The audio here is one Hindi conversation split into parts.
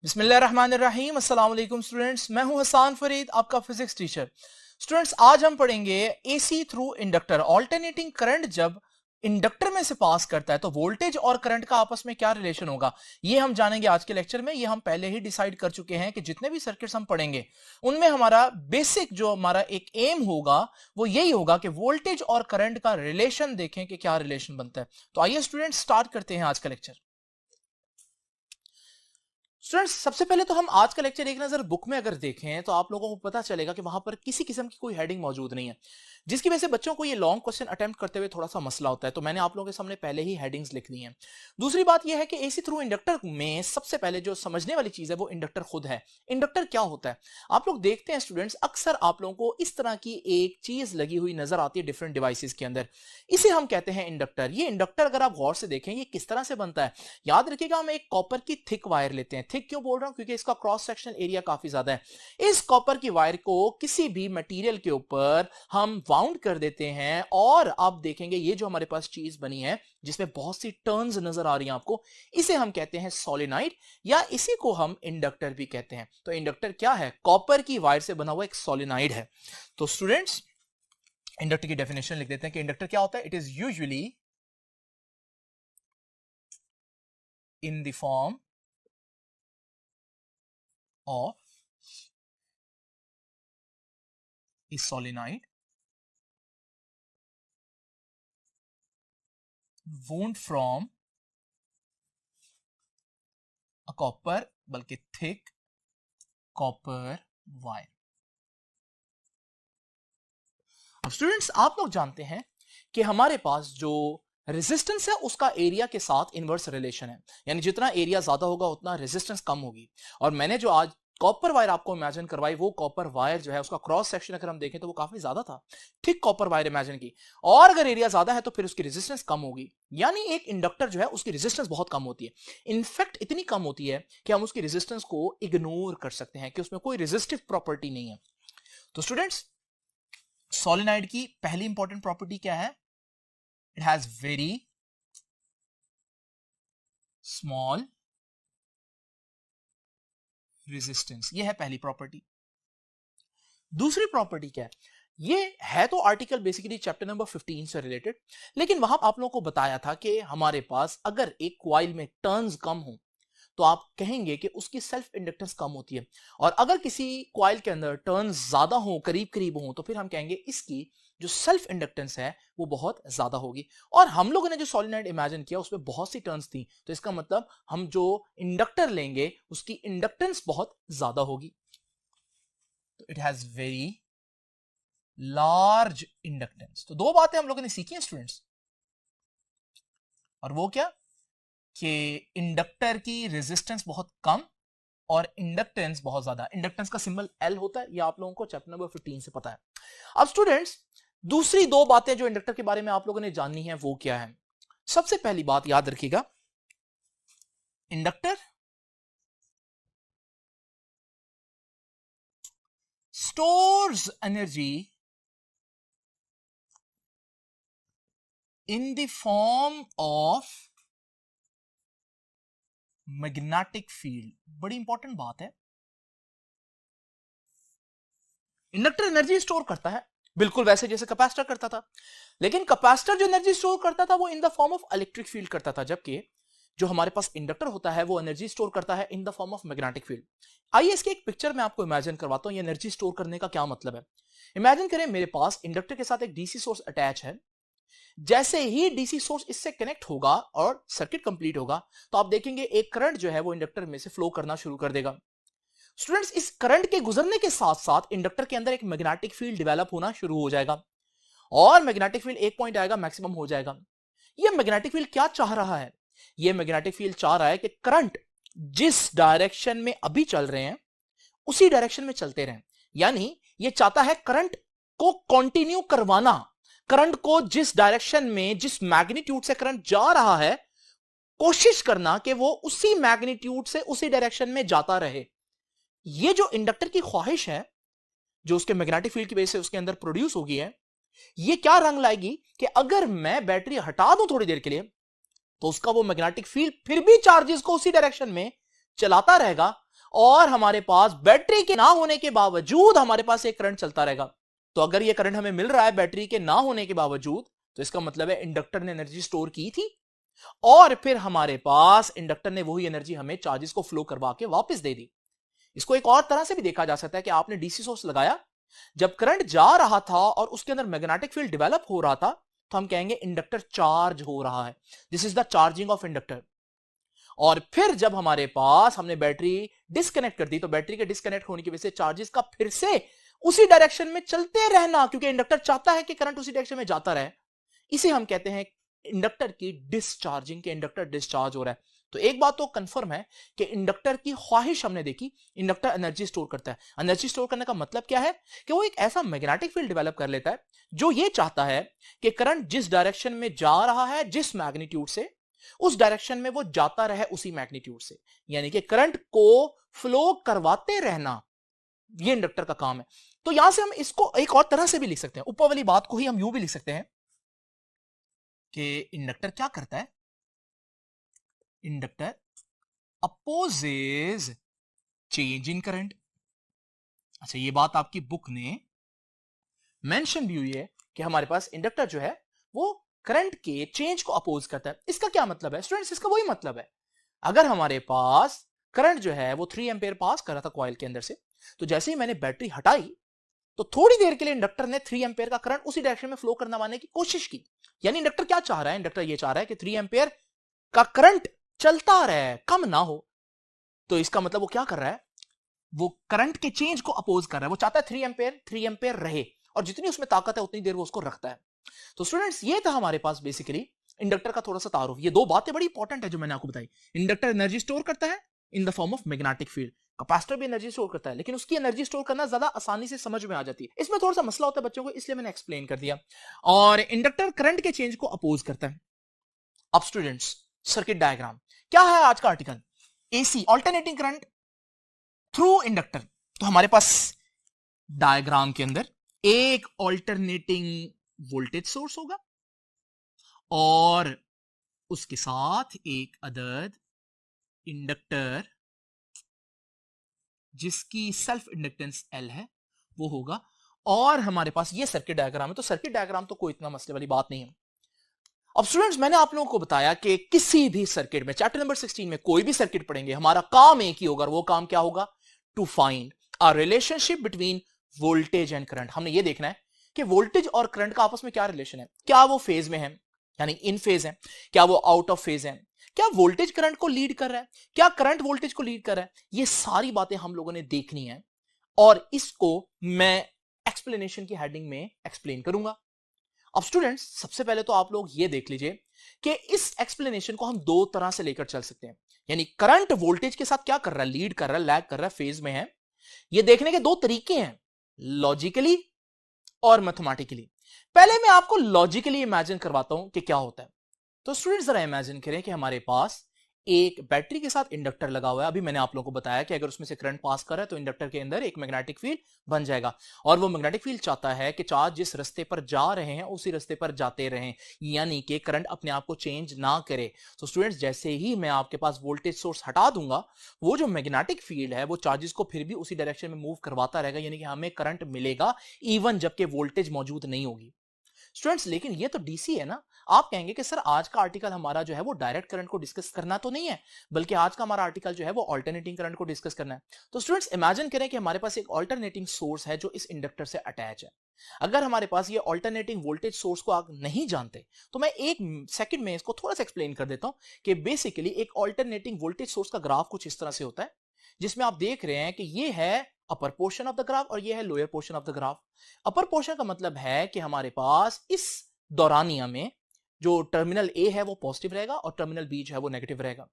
बिस्मिल्लाहिर्रहमानिर्रहीम। अस्सलाम वालेकुम स्टूडेंट्स, मैं हूं हसान फरीद, आपका फिजिक्स टीचर। स्टूडेंट्स, आज हम पढ़ेंगे AC through inductor. Alternating current जब इंडक्टर में से पास करता है तो वोल्टेज और करंट का आपस में क्या रिलेशन होगा, ये हम जानेंगे आज के लेक्चर में। ये हम पहले ही डिसाइड कर चुके हैं कि जितने भी सर्किट्स हम पढ़ेंगे उनमें हमारा बेसिक जो हमारा एक एम होगा वो यही होगा कि वोल्टेज और करंट का रिलेशन देखें कि क्या रिलेशन बनता है। तो आइए स्टूडेंट्स स्टार्ट करते हैं आज का लेक्चर। स्टूडेंट्स, सबसे पहले तो हम आज का लेक्चर एक नजर बुक में अगर देखें तो आप लोगों को पता चलेगा कि वहां पर किसी किस्म की कोई हेडिंग मौजूद नहीं है, जिसकी वजह से बच्चों को ये लॉन्ग क्वेश्चन अटेम्प्ट करते हुए थोड़ा सा मसला होता है। तो मैंने आप लोगों के सामने पहले ही हेडिंग्स लिख दी हैं। दूसरी बात यह है कि एसी थ्रू इंडक्टर में सबसे पहले जो समझने वाली चीज है वो इंडक्टर खुद है। इंडक्टर क्या होता है आप लोग देखते हैं स्टूडेंट्स, अक्सर आप लोगों को इस तरह की एक चीज लगी हुई नजर आती है डिफरेंट डिवाइसेस के अंदर। इसे हम कहते हैं इंडक्टर। ये इंडक्टर अगर आप गौर से देखें ये किस तरह से बनता है, याद रखिएगा हम एक कॉपर की थिक वायर लेते हैं। थिक क्यों बोल रहा हूं, क्योंकि इसका क्रॉस सेक्शनल एरिया काफी ज्यादा है। इस कॉपर की वायर को किसी भी मटेरियल के ऊपर हम वाउंड कर देते हैं और आप देखेंगे ये जो हमारे पास चीज बनी है जिसमें बहुत सी टर्न्स नजर आ रही हैं आपको, इसे हम कहते हैं सोलेनॉइड या इसी को हम इंडक्टर भी कहते हैं। तो इंडक्टर क्या है? कॉपर की वायर से बना हुआ एक सोलेनॉइड है। तो स्टूडेंट्स, इंडक्टर की डेफिनेशन लिख देते हैं कि इंडक्टर क्या होता है। It is usually in the form of a solenoid wound from a copper, बल्कि thick copper wire। अब स्टूडेंट्स, आप लोग जानते हैं कि हमारे पास जो रेजिस्टेंस है उसका एरिया के साथ इनवर्स रिलेशन है, यानी जितना एरिया ज्यादा होगा उतना रेजिस्टेंस कम होगी। और मैंने जो आज कॉपर वायर आपको इमेजिन करवाई, वो कॉपर वायर जो है उसका क्रॉस सेक्शन अगर हम देखें तो वो काफी ज्यादा था, थिक कॉपर वायर इमेजिन की। और अगर एरिया ज्यादा है तो फिर उसकी रेजिस्टेंस कम होगी, यानी एक इंडक्टर जो है उसकी रेजिस्टेंस बहुत कम होती है। इनफैक्ट इतनी कम होती है कि हम उसकी रेजिस्टेंस को इग्नोर कर सकते हैं कि उसमें कोई रेजिस्टिव प्रॉपर्टी नहीं है। तो स्टूडेंट्स, सोलेनॉइड की पहली इंपॉर्टेंट प्रॉपर्टी क्या है? It has very small resistance. ये है पहली प्रॉपर्टी। दूसरी प्रॉपर्टी क्या है? ये है तो आर्टिकल बेसिकली चैप्टर नंबर 15 से रिलेटेड, लेकिन वहां आप लोगों को बताया था कि हमारे पास अगर एक कॉइल में टर्न्स कम हो तो आप कहेंगे कि उसकी सेल्फ इंडक्टेंस कम होती है, और अगर किसी कॉइल के अंदर टर्न्स ज्यादा हो, करीब करीब हो, तो फिर हम कहेंगे इसकी जो सेल्फ इंडक्टेंस है वो बहुत ज्यादा होगी। और हम लोगों ने जो सोलेनॉइड इमेजिन किया उसमें बहुत सी टर्न्स थी, तो इसका मतलब हम जो इंडक्टर लेंगे उसकी इंडक्टेंस बहुत ज्यादा होगी। तो it has very large inductance. तो दो बातें हम लोगों ने सीखी हैं स्टूडेंट्स, और वो क्या कि इंडक्टर की रेजिस्टेंस बहुत कम और इंडक्टेंस बहुत ज्यादा। इंडक्टेंस का सिंबल एल होता है, ये आप लोगों को चैप्टर नंबर 15 से पता है। अब स्टूडेंट्स, दूसरी दो बातें जो इंडक्टर के बारे में आप लोगों ने जाननी है वो क्या है? सबसे पहली बात याद रखिएगा, inductor stores energy in the form of magnetic field. बड़ी इंपॉर्टेंट बात है, इंडक्टर एनर्जी स्टोर करता है बिल्कुल वैसे जैसे कैपेसिटर करता था, लेकिन कैपेसिटर जो एनर्जी स्टोर करता था वो in the form of electric field करता था, जबकि जो हमारे पास इंडक्टर होता है वो एनर्जी स्टोर करता है in the form of magnetic field. आइए इसके एक पिक्चर में आपको इमेजिन करवाता हूं ये एनर्जी स्टोर करने का क्या मतलब है। इमेजिन करें मेरे पास इंडक्टर के साथ एक डीसी सोर्स अटैच है। जैसे ही डीसी सोर्स इससे कनेक्ट होगा और सर्किट कंप्लीट होगा तो आप देखेंगे एक करंट जो है वो इंडक्टर में से फ्लो करना शुरू कर देगा। स्टूडेंट्स, इस करंट के गुजरने के साथ साथ इंडक्टर के अंदर एक मैग्नेटिक फील्ड डेवलप होना शुरू हो जाएगा, और मैग्नेटिक फील्ड एक पॉइंट आएगा मैक्सिमम हो जाएगा। ये मैग्नेटिक फील्ड क्या चाह रहा है? ये मैग्नेटिक फील्ड चाह रहा है कि करंट जिस डायरेक्शन में अभी चल रहे हैं उसी डायरेक्शन में चलते रहें, यानी ये चाहता है करंट को कंटिन्यू करवाना। करंट को जिस डायरेक्शन में, जिस मैग्नीट्यूड से करंट जा रहा है, कोशिश करना कि वो उसी मैग्नीट्यूड से उसी डायरेक्शन में जाता रहे। ये जो इंडक्टर की ख्वाहिश है जो उसके मैग्नेटिक फील्ड की वजह से उसके अंदर प्रोड्यूस होगी है, ये क्या रंग लाएगी कि अगर मैं बैटरी हटा दूं थोड़ी देर के लिए तो उसका वो मैग्नेटिक फील्ड फिर भी चार्जेस को उसी डायरेक्शन में चलाता रहेगा, और हमारे पास बैटरी के ना होने के बावजूद हमारे पास एक करंट चलता रहेगा। तो अगर ये करंट हमें मिल रहा है बैटरी के ना होने के बावजूद, तो इसका मतलब है इंडक्टर ने एनर्जी स्टोर की थी और फिर हमारे पास इंडक्टर ने वही एनर्जी हमें चार्जेस को फ्लो करवा के वापस दे दी। इसको एक और तरह से भी देखा जा सकता है कि आपने डीसी सोर्स लगाया, जब करंट जा रहा था और उसके अंदर मैग्नेटिक फील्ड डेवलप हो रहा था, तो हम कहेंगे इंडक्टर चार्ज हो रहा है, this is the charging of inductor. और फिर जब हमारे पास हमने बैटरी डिस्कनेक्ट कर दी, तो बैटरी के डिस्कनेक्ट होने की वजह से चार्जेस का फिर से उसी डायरेक्शन में चलते रहना, क्योंकि इंडक्टर चाहता है कि करंट उसी डायरेक्शन में जाता रहे, इसे हम कहते हैं इंडक्टर की डिस्चार्जिंग, के इंडक्टर डिस्चार्ज हो रहा है। तो एक बात तो कंफर्म है कि इंडक्टर की ख्वाहिश हमने देखी, इंडक्टर एनर्जी स्टोर करता है। एनर्जी स्टोर करने का मतलब क्या है कि वो एक ऐसा मैग्नेटिक फील्ड डेवलप कर लेता है जो ये चाहता है कि करंट जिस डायरेक्शन में जा रहा है, जिस मैग्नीट्यूड से, उस डायरेक्शन में वो जाता रहे उसी मैग्नीट्यूड से, यानी कि करंट को फ्लो करवाते रहना, ये इंडक्टर का काम है। तो यहां से हम इसको एक और तरह से भी लिख सकते हैं, ऊपर वाली बात को ही हम यूं भी लिख सकते हैं कि इंडक्टर क्या करता है, inductor opposes change in current. अच्छा, ये बात आपकी बुक ने मेंशन भी हुई है कि हमारे पास इंडक्टर जो है वो करंट के चेंज को अपोज करता है। इसका क्या मतलब है स्टूडेंट्स? इसका वही मतलब है, अगर हमारे पास करंट जो है वो 3 एम्पेयर पास कर रहा था कॉइल के अंदर से, तो जैसे ही मैंने बैटरी हटाई तो थोड़ी देर के लिए इंडक्टर ने 3 एम्पेयर का करंट उसी डायरेक्शन में फ्लो करना मानने की कोशिश की। यानी इंडक्टर क्या चाह रहा है? इंडक्टर ये चाह रहा है कि 3 एम्पेयर का करंट चलता रहे, कम ना हो। तो इसका मतलब वो क्या कर रहा है? वो करंट के चेंज को अपोज कर रहा है। वो चाहता है 3 एम्पेयर रहे और जितनी उसमें ताकत है उतनी देर वो उसको रखता है। तो स्टूडेंट्स, ये था हमारे पास बेसिकली इंडक्टर का थोड़ा सा तारुफ। ये दो बातें बड़ी इंपॉर्टेंट है जो मैंने आपको बताई। इंडक्टर एनर्जी स्टोर करता है in the form of magnetic field, capacitor भी एनर्जी स्टोर करता है, लेकिन उसकी एनर्जी स्टोर करना ज्यादा आसानी से समझ में आ जाती है। इसमें थोड़ा सा मसला होता है बच्चों को, इसलिए मैंने एक्सप्लेन कर दिया। और इंडक्टर करंट के चेंज को अपोज करता है। अब स्टूडेंट्स, सर्किट डायग्राम क्या है आज का article? AC, alternating current through inductor. तो हमारे पास डायग्राम के अंदर एक ऑल्टरनेटिंग वोल्टेज सोर्स होगा और उसके साथ एक अदर इंडक्टर जिसकी सेल्फ इंडक्टेंस L है वो होगा। और हमारे पास ये सर्किट डायग्राम है। तो सर्किट डायग्राम तो कोई इतना मसले वाली बात नहीं है। अब स्टूडेंट्स, मैंने आप लोगों को बताया कि किसी भी सर्किट में, चैप्टर नंबर 16 में कोई भी सर्किट पढ़ेंगे, हमारा काम एक ही होगा। वो काम क्या होगा? To find a relationship between voltage and current. हमने ये देखना है कि वोल्टेज और करंट का आपस में क्या रिलेशन है। क्या वो फेज में है, यानी इन फेज है? क्या वो आउट ऑफ फेज है? क्या वोल्टेज करंट को लीड कर रहा है? क्या करंट वोल्टेज को लीड कर रहा है? ये सारी बातें हम लोगों ने देखनी है और इसको मैं एक्सप्लेनेशन की हेडिंग में एक्सप्लेन करूंगा। अब स्टूडेंट्स, सबसे पहले तो आप लोग ये देख लीजिए कि इस एक्सप्लेनेशन को हम दो तरह से लेकर चल सकते हैं। यानी करंट वोल्टेज के साथ क्या कर रहा है? लीड कर रहा है, लैग कर रहा है, फेज में है। ये देखने के दो तरीके हैं, लॉजिकली और मैथमेटिकली। पहले मैं आपको लॉजिकली इमेजिन करवाता हूं कि क्या होता है। तो स्टूडेंट्स, जरा इमेजिन करें कि हमारे पास एक बैटरी के साथ इंडक्टर लगा हुआ है। अभी मैंने आप लोगों को बताया कि अगर उसमें से करंट पास कर रहा है तो इंडक्टर के अंदर एक मैग्नेटिक फील्ड बन जाएगा और वो मैग्नेटिक फील्ड चाहता है कि चार्ज जिस रास्ते पर जा रहे हैं उसी रास्ते पर जाते रहें, यानी कि करंट अपने आप को चेंज ना करे। तो स्टूडेंट्स, जैसे ही मैं आपके पास वोल्टेज सोर्स हटा दूंगा, वो जो मैग्नेटिक फील्ड है वो चार्जेस को फिर भी उसी डायरेक्शन में मूव करवाता रहेगा, यानी कि हमें करंट मिलेगा इवन जबकि वोल्टेज मौजूद नहीं होगी। स्टूडेंट्स, लेकिन ये तो डीसी है ना। आप कहेंगे कि सर आज का आर्टिकल हमारा जो है वो डायरेक्ट करंट को डिस्कस करना तो नहीं है, बल्कि आज का हमारा आर्टिकल जो है वो ऑल्टरनेटिंग करंट को डिस्कस करना है। तो स्टूडेंट्स, इमेजिन करें कि हमारे पास एक ऑल्टरनेटिंग सोर्स है जो इस इंडक्टर से अटैच है। अगर हमारे पास ये ऑल्टरनेटिंग वोल्टेज सोर्स को आप नहीं जानते तो मैं एक सेकंड में इसको थोड़ा सा एक्सप्लेन कर देता हूं कि बेसिकली एक ऑल्टरनेटिंग वोल्टेज सोर्स का ग्राफ कुछ इस तरह से होता है, जिसमें आप देख रहे हैं कि ये है upper portion of the graph और ये है lower portion of the graph. Upper portion का मतलब है कि हमारे पास इस दौरानिया में जो टर्मिनल ए है वो पॉजिटिव रहेगा और टर्मिनल बी जो है वो नेगेटिव रहेगा।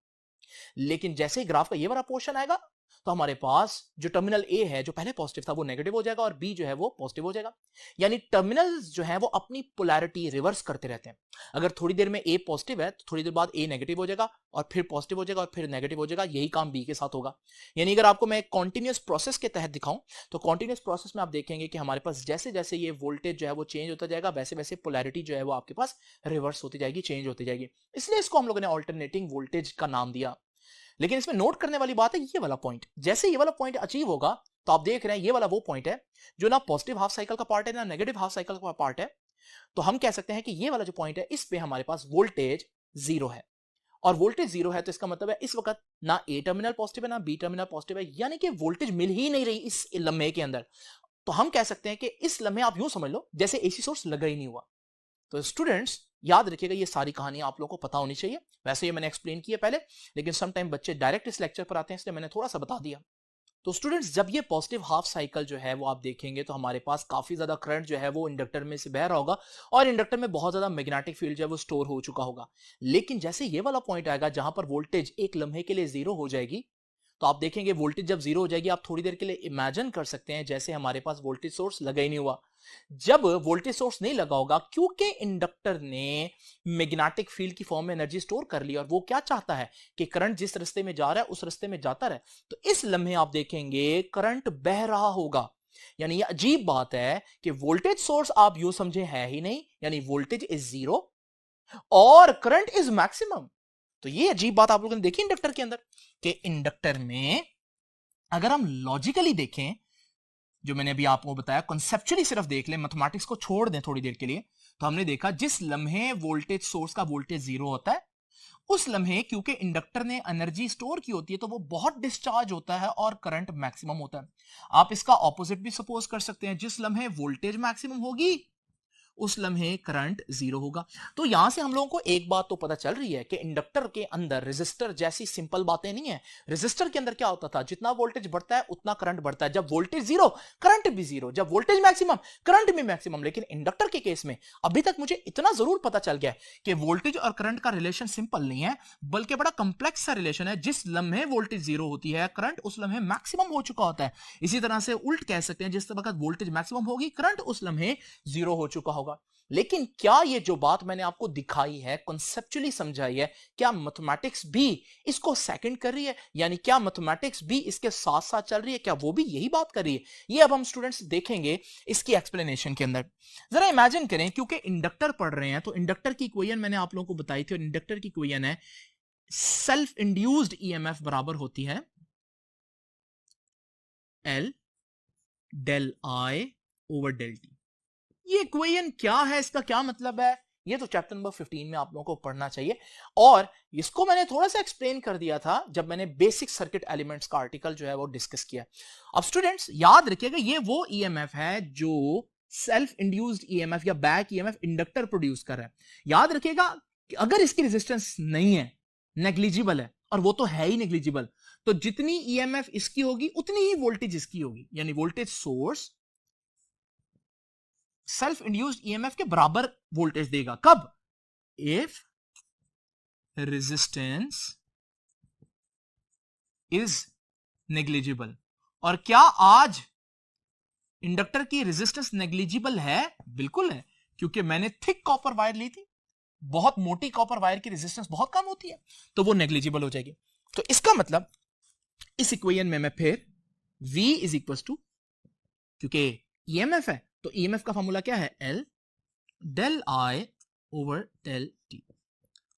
लेकिन जैसे ही ग्राफ का ये वाला पोर्शन आएगा तो हमारे पास जो टर्मिनल ए है जो पहले पॉजिटिव था वो नेगेटिव हो जाएगा और बी जो है वो पॉजिटिव हो जाएगा। यानी टर्मिनल्स जो है वो अपनी पोलैरिटी रिवर्स करते रहते हैं। अगर थोड़ी देर में ए पॉजिटिव है तो थोड़ी देर बाद ए नेगेटिव हो जाएगा और फिर पॉजिटिव हो जाएगा और फिर नेगेटिव हो जाएगा। यही काम बी के साथ होगा। यानी अगर आपको मैं कॉन्टिन्यूस प्रोसेस के तहत दिखाऊं तो कॉन्टिन्यूस प्रोसेस में आप देखेंगे कि हमारे पास जैसे जैसे ये वोल्टेज जो है वो चेंज होता जाएगा वैसे वैसे पोलैरिटी जो है वो आपके पास रिवर्स होती जाएगी, चेंज होती जाएगी। इसलिए इसको हम लोगों ने ऑल्टरनेटिंग वोल्टेज का नाम दिया। लेकिन इसमें नोट करने वाली बात है ये वाला पॉइंट, जैसे ये वाला पॉइंट अचीव होगा तो आप देख रहे हैं ये वाला वो पॉइंट है जो ना पॉजिटिव हाफ साइकिल का पार्ट है ना नेगेटिव हाफ साइकिल का पार्ट है। तो हम कह सकते हैं कि ये वाला जो पॉइंट है इस पे हमारे पास वोल्टेज जीरो है, और वोल्टेज जीरो है तो इसका मतलब है इस वक्त ना ए टर्मिनल पॉजिटिव है ना बी टर्मिनल पॉजिटिव है, यानी कि वोल्टेज मिल ही नहीं रही इस लम्हे के अंदर। तो हम कह सकते हैं कि इस लम्हे आप यूं समझ लो जैसे एसी सोर्स लगा ही नहीं हुआ। तो स्टूडेंट्स याद रखिएगा ये सारी कहानियां आप लोगों को पता होनी चाहिए। वैसे ये मैंने एक्सप्लेन किया पहले, लेकिन सम टाइम बच्चे डायरेक्ट इस लेक्चर पर आते हैं इसलिए मैंने थोड़ा सा बता दिया। तो स्टूडेंट्स जब ये पॉजिटिव हाफ साइकिल जो है वो आप देखेंगे तो हमारे पास काफी ज्यादा करंट जो है वो इंडक्टर में से बह रहा होगा और इंडक्टर में बहुत ज्यादा मैग्नेटिक फील्ड जो है वो स्टोर हो चुका होगा। लेकिन जैसे ये वाला पॉइंट आएगा जहां पर वोल्टेज एक लम्हे के लिए जीरो हो जाएगी, तो आप देखेंगे वोल्टेज जब जीरो हो जाएगी, आप थोड़ी देर के लिए इमेजिन कर सकते हैं जैसे हमारे पास वोल्टेज सोर्स लगा ही नहीं हुआ। जब वोल्टेज सोर्स नहीं लगा होगा क्योंकि इंडक्टर ने मैग्नेटिक फील्ड की फॉर्म में एनर्जी स्टोर कर ली और वो क्या चाहता है कि करंट जिस रास्ते में जा रहा है उस रास्ते में जाता रहे, तो इस लम्हे आप देखेंगे करंट बह रहा होगा। यानी ये अजीब बात है कि वोल्टेज सोर्स आप यूं समझे है ही नहीं, यानी वोल्टेज इज जीरो और करंट इज मैक्सिमम। तो ये अजीब बात आप लोगों ने देखी इंडक्टर के अंदर कि इंडक्टर में अगर हम लॉजिकली देखें, जो मैंने अभी आपको बताया कॉन्सेप्चुअली सिर्फ देख लें, मैथमेटिक्स को छोड़ दें थोड़ी देर के लिए, तो हमने देखा जिस लम्हे वोल्टेज सोर्स का वोल्टेज जीरो होता है उस लम्हे क्योंकि इंडक्टर ने एनर्जी स्टोर की होती है तो वो बहुत डिस्चार्ज होता है और करंट मैक्सिमम होता है। आप इसका ऑपोजिट भी सपोज कर सकते हैं, जिस लम्हे वोल्टेज मैक्सिमम होगी उस लम्हे करंट जीरो होगा। तो यहां से हम लोगों को एक बात तो पता चल रही है कि इंडक्टर के अंदर रेजिस्टर जैसी सिंपल बातें नहीं है। रेजिस्टर के अंदर क्या होता था, जितना वोल्टेज बढ़ता है उतना करंट बढ़ता है, जब वोल्टेज जीरो करंट भी जीरो, जब वोल्टेज मैक्सिमम करंट भी मैक्सिमम। लेकिन इंडक्टर के केस में अभी तक मुझे इतना जरूर पता चल गया कि वोल्टेज और करंट का रिलेशन सिंपल नहीं है बल्कि बड़ा कंप्लेक्स सा रिलेशन है। जिस लम्हे वोल्टेज जीरो होती है करंट उस लम्हे मैक्सिमम हो चुका होता है। इसी तरह से उल्ट कह सकते हैं, जिस वक्त वोल्टेज मैक्सिमम होगी करंट उस लम्हे जीरो हो चुका होगा। लेकिन क्या ये जो बात मैंने आपको दिखाई है कॉन्सेप्चुअली समझाई है, क्या मैथमेटिक्स भी इसको सेकंड कर रही है, यानी क्या मैथमेटिक्स भी इसके साथ साथ चल रही है, क्या वो भी यही बात कर रही है? ये अब हम स्टूडेंट्स देखेंगे इसकी एक्सप्लेनेशन के अंदर। जरा इमेजिन करें, क्योंकि इंडक्टर पढ़ रहे हैं तो इंडक्टर की इक्वेशन मैंने आप लोगों को बताई थी, और इंडक्टर की इक्वेशन है सेल्फ इंड्यूस्ड ईएमएफ बराबर होती है L del I over del T. ये इक्वेशन क्या है, इसका क्या मतलब है, ये तो चैप्टर नंबर 15 में आप लोगों को पढ़ना चाहिए। और इसको मैंने थोड़ा सा एक्सप्लेन कर दिया था जब मैंने बेसिक सर्किट एलिमेंट्स का आर्टिकल जो है वो डिस्कस किया। अब स्टूडेंट्स याद रखिएगा ये वो ईएमएफ है जो सेल्फ इंड्यूस्ड ईएमएफ या बैक ईएमएफ इंडक्टर प्रोड्यूस कर रहा है। याद रखिएगा कि अगर इसकी रेजिस्टेंस नहीं है, नेग्लिजिबल है, और वो तो है ही नेग्लिजिबल, तो जितनी ईएमएफ इसकी होगी उतनी ही वोल्टेज इसकी होगी, यानी voltage source self induced EMF के बराबर वोल्टेज देगा। कब? If resistance is negligible. और क्या आज इंडक्टर की रेजिस्टेंस नेग्लिजिबल है? बिल्कुल है, क्योंकि मैंने थिक कॉपर वायर ली थी, बहुत मोटी कॉपर वायर की रेजिस्टेंस बहुत कम होती है, तो वो नेग्लिजिबल हो जाएगी। तो इसका मतलब इस इक्वेशन में मैं फिर V इज इक्वल टू, क्योंकि ईएमएफ है तो ईएमएफ का फॉर्मूला क्या है, L del I over del T.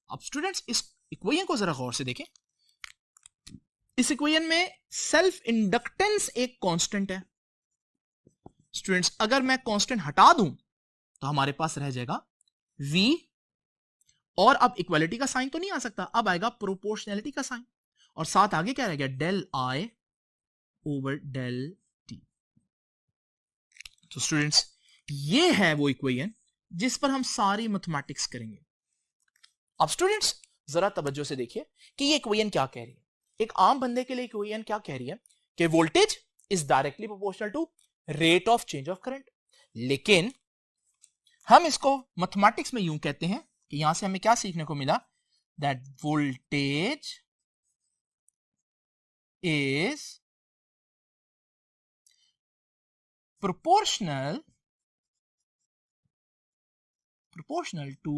अब स्टूडेंट्स इस इक्वेशन को जरा गौर से देखें। इस इक्वेशन में सेल्फ इंडक्टेंस एक कांस्टेंट है। स्टूडेंट्स अगर मैं कांस्टेंट हटा दूं तो हमारे पास रह जाएगा V, और अब इक्वालिटी का साइन तो नहीं आ सकता, अब आएगा प्रोपोर्शनैलिटी का साइन, और साथ आगे क्या रह गया, del I over del T. तो स्टूडेंट्स ये है वो इक्वेशन जिस पर हम सारी मैथमेटिक्स करेंगे। अब स्टूडेंट्स जरा तवज्जो से देखिए कि ये इक्वेशन क्या कह रही है। एक आम बंदे के लिए इक्वेशन क्या कह रही है कि voltage is directly proportional to rate of change of current. लेकिन हम इसको मैथमेटिक्स में यूं कहते हैं कि यहां से हमें क्या सीखने को मिला, that voltage is proportional to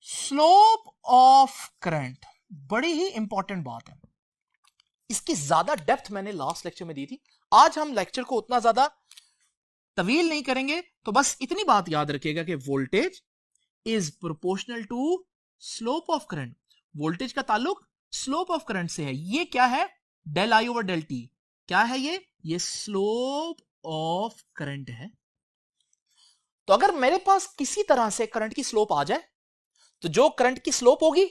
slope of current। बड़ी ही इंपॉर्टेंट बात है, इसकी ज्यादा डेप्थ मैंने लास्ट लेक्चर में दी थी। आज हम लेक्चर को उतना ज्यादा तवील नहीं करेंगे, तो बस इतनी बात याद रखिएगा कि voltage is proportional to slope of current. Voltage का ताल्लुक स्लोप ऑफ करंट से है। ये क्या है? Del I over del T. क्या है ये स्लोप ऑफ करंट है। तो अगर मेरे पास किसी तरह से करंट की स्लोप आ जाए तो जो करंट की स्लोप होगी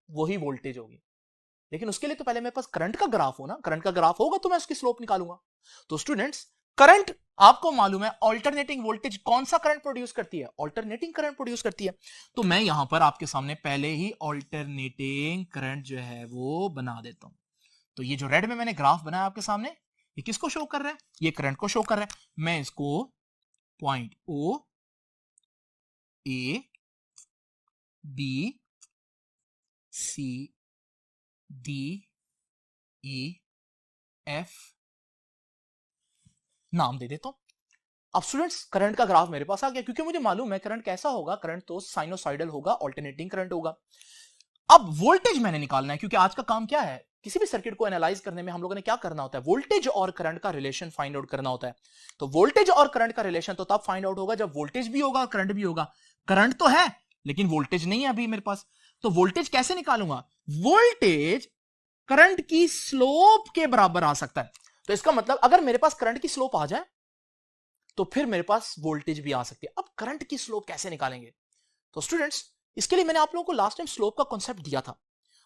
वही वोल्टेज होगी। लेकिन उसके लिए तो पहले मेरे पास करंट का ग्राफ हो ना। करंट का ग्राफ होगा तो मैं उसकी स्लोप निकालूंगा। तो स्टूडेंट्स, करंट आपको मालूम है ऑल्टरनेटिंग वोल्टेज कौन सा करंट प्रोड्यूस करती है? ऑल्टरनेटिंग करंट प्रोड्यूस करती है। तो मैं यहां पर आपके सामने पहले ही ऑल्टरनेटिंग करंट जो है वो बना देता हूं। तो ये जो रेड में मैंने ग्राफ बनाया आपके सामने, ये किसको शो कर रहा है? ये करंट को शो कर रहा है। मैं इसको पॉइंट ओ, ए, बी, सी, डी, ई, एफ नाम दे देता हूं। अब स्टूडेंट्स, करंट का ग्राफ मेरे पास आ गया, क्योंकि मुझे मालूम है करंट कैसा होगा। करंट तो साइनोसॉइडल होगा, ऑल्टरनेटिंग करंट होगा। अब वोल्टेज मैंने निकालना है, क्योंकि आज का काम क्या है? किसी भी सर्किट को एनालाइज करने में हम लोगों ने क्या करना होता है? वोल्टेज और करंट का रिलेशन फाइंड आउट करना होता है। तो वोल्टेज और करंट का रिलेशन तो तब फाइंड आउट होगा जब वोल्टेज भी होगा और करंट भी होगा। करंट तो है लेकिन वोल्टेज नहीं है अभी मेरे पास। तो वोल्टेज कैसे निकालूंगा? वोल्टेज करंट की स्लोप के बराबर आ सकता है। तो इसका मतलब अगर मेरे पास करंट की स्लोप आ जाए तो फिर मेरे पास वोल्टेज भी आ सकती है। अब करंट की स्लोप कैसे निकालेंगे? तो स्टूडेंट्स, इसके लिए मैंने आप लोगों को लास्ट टाइम स्लोप का कॉन्सेप्ट दिया था।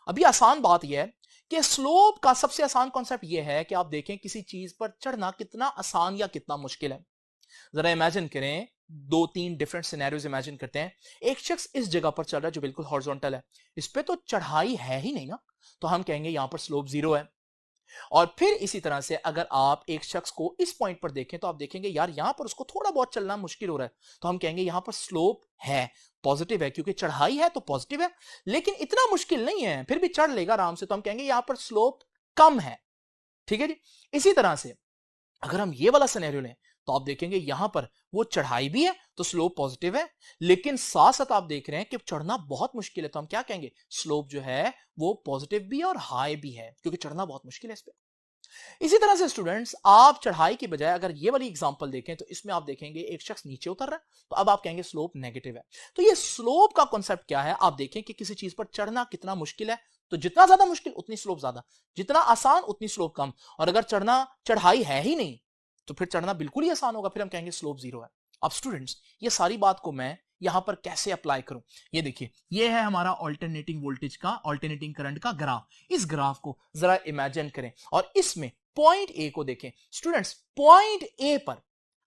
अभी आसान बात यह है कि स्लोप का सबसे आसान कॉन्सेप्ट यह है कि आप देखें किसी चीज पर चढ़ना कितना आसान या कितना मुश्किल है। जरा इमेजिन करें, 2-3 डिफरेंट सिनेरियोज इमेजिन करते हैं। एक शख्स इस जगह पर चल रहा है जो बिल्कुल हॉरिजॉन्टल है, इस पे तो चढ़ाई है ही नहीं ना, तो हम कहेंगे यहां पर स्लोप 0 है। और फिर इसी तरह से अगर आप एक शख्स को इस पॉइंट पर देखें तो आप देखेंगे यार यहां पर उसको थोड़ा बहुत चलना मुश्किल हो रहा है, तो हम कहेंगे यहां पर स्लोप है, पॉजिटिव है, क्योंकि चढ़ाई है तो पॉजिटिव है, लेकिन इतना मुश्किल नहीं है, फिर भी चढ़ लेगा आराम से, तो हम कहेंगे यहां पर स्लोप कम है। ठीक है जी। इसी तरह से अगर हम ये वाला सिनेरियो लें तो आप देखेंगे यहां पर वो चढ़ाई भी है तो स्लोप पॉजिटिव है, लेकिन साथ साथ आप देख रहे हैं कि चढ़ना बहुत मुश्किल है, तो हम क्या कहेंगे? स्लोप जो है वो पॉजिटिव भी है और हाई भी है, क्योंकि चढ़ना बहुत मुश्किल है इस पे। इसी तरह से स्टूडेंट्स, आप चढ़ाई की बजाय अगर ये वाली एग्जांपल देखें तो इसमें आप देखेंगे एक शख्स नीचे उतर रहा है, तो अब आप कहेंगे स्लोप नेगेटिव है। तो ये स्लोप का कॉन्सेप्ट क्या है? आप देखें कि किसी चीज पर चढ़ना कितना मुश्किल है, तो जितना ज्यादा मुश्किल उतनी स्लोप ज्यादा, जितना आसान उतनी स्लोप कम, और अगर चढ़ाई है ही नहीं तो फिर चढ़ना बिल्कुल ही आसान होगा, फिर हम कहेंगे स्लोप 0 है। अब स्टूडेंट्स, ये सारी बात को मैं यहां पर कैसे अप्लाई करूं? ये देखिए, ये है हमारा ऑल्टरनेटिंग वोल्टेज का, ऑल्टरनेटिंग करंट का ग्राफ। इस ग्राफ को जरा इमेजिन करें और इसमें पॉइंट ए को देखें। स्टूडेंट्स, पॉइंट ए पर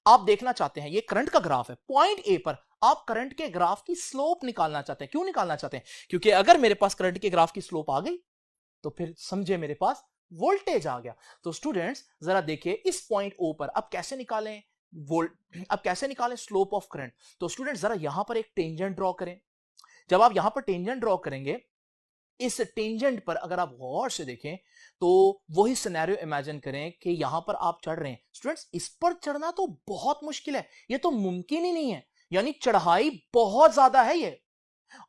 आप देखना चाहते हैं, ये करंट का ग्राफ है, पॉइंट ए पर आप करंट के ग्राफ की स्लोप निकालना चाहते हैं। क्यों निकालना चाहते हैं? क्योंकि अगर मेरे पास करंट के ग्राफ की स्लोप आ गई तो फिर समझे मेरे पास वोल्टेज आ गया। तो स्टूडेंट्स, जरा देखिए इस पॉइंट ओ पर अब कैसे निकालें अब कैसे निकालें स्लोप ऑफ करंट? तो स्टूडेंट्स, जरा यहां पर एक टेंजेंट ड्रॉ करें। जब आप यहां पर टेंजेंट ड्रॉ करेंगे, इस टेंजेंट पर अगर आप गौर से देखें तो वही सिनेरियो इमेजिन करें कि यहां पर आप चढ़ रहे हैं। स्टूडेंट्स, इस पर चढ़ना तो बहुत मुश्किल है, ये तो मुमकिन ही नहीं है, यानी चढ़ाई बहुत ज्यादा है ये।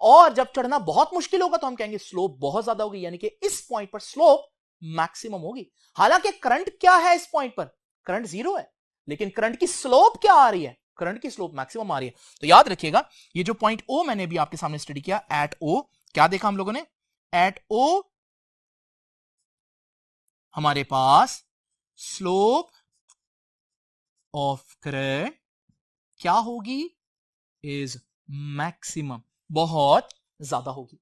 और जब चढ़ना बहुत मुश्किल होगा तो हम कहेंगे स्लोप बहुत ज्यादा होगी, यानी कि इस पॉइंट पर स्लोप मैक्सिमम होगी। हालांकि करंट क्या है इस पॉइंट पर? करंट 0 है, लेकिन करंट की स्लोप क्या आ रही है? करंट की स्लोप मैक्सिमम आ रही है। तो याद रखिएगा, ये जो पॉइंट ओ मैंने भी आपके सामने स्टडी किया, एट ओ, क्या देखा हम लोगों ने? एट ओ हमारे पास स्लोप ऑफ करंट क्या होगी? इज मैक्सिमम, बहुत ज्यादा होगी।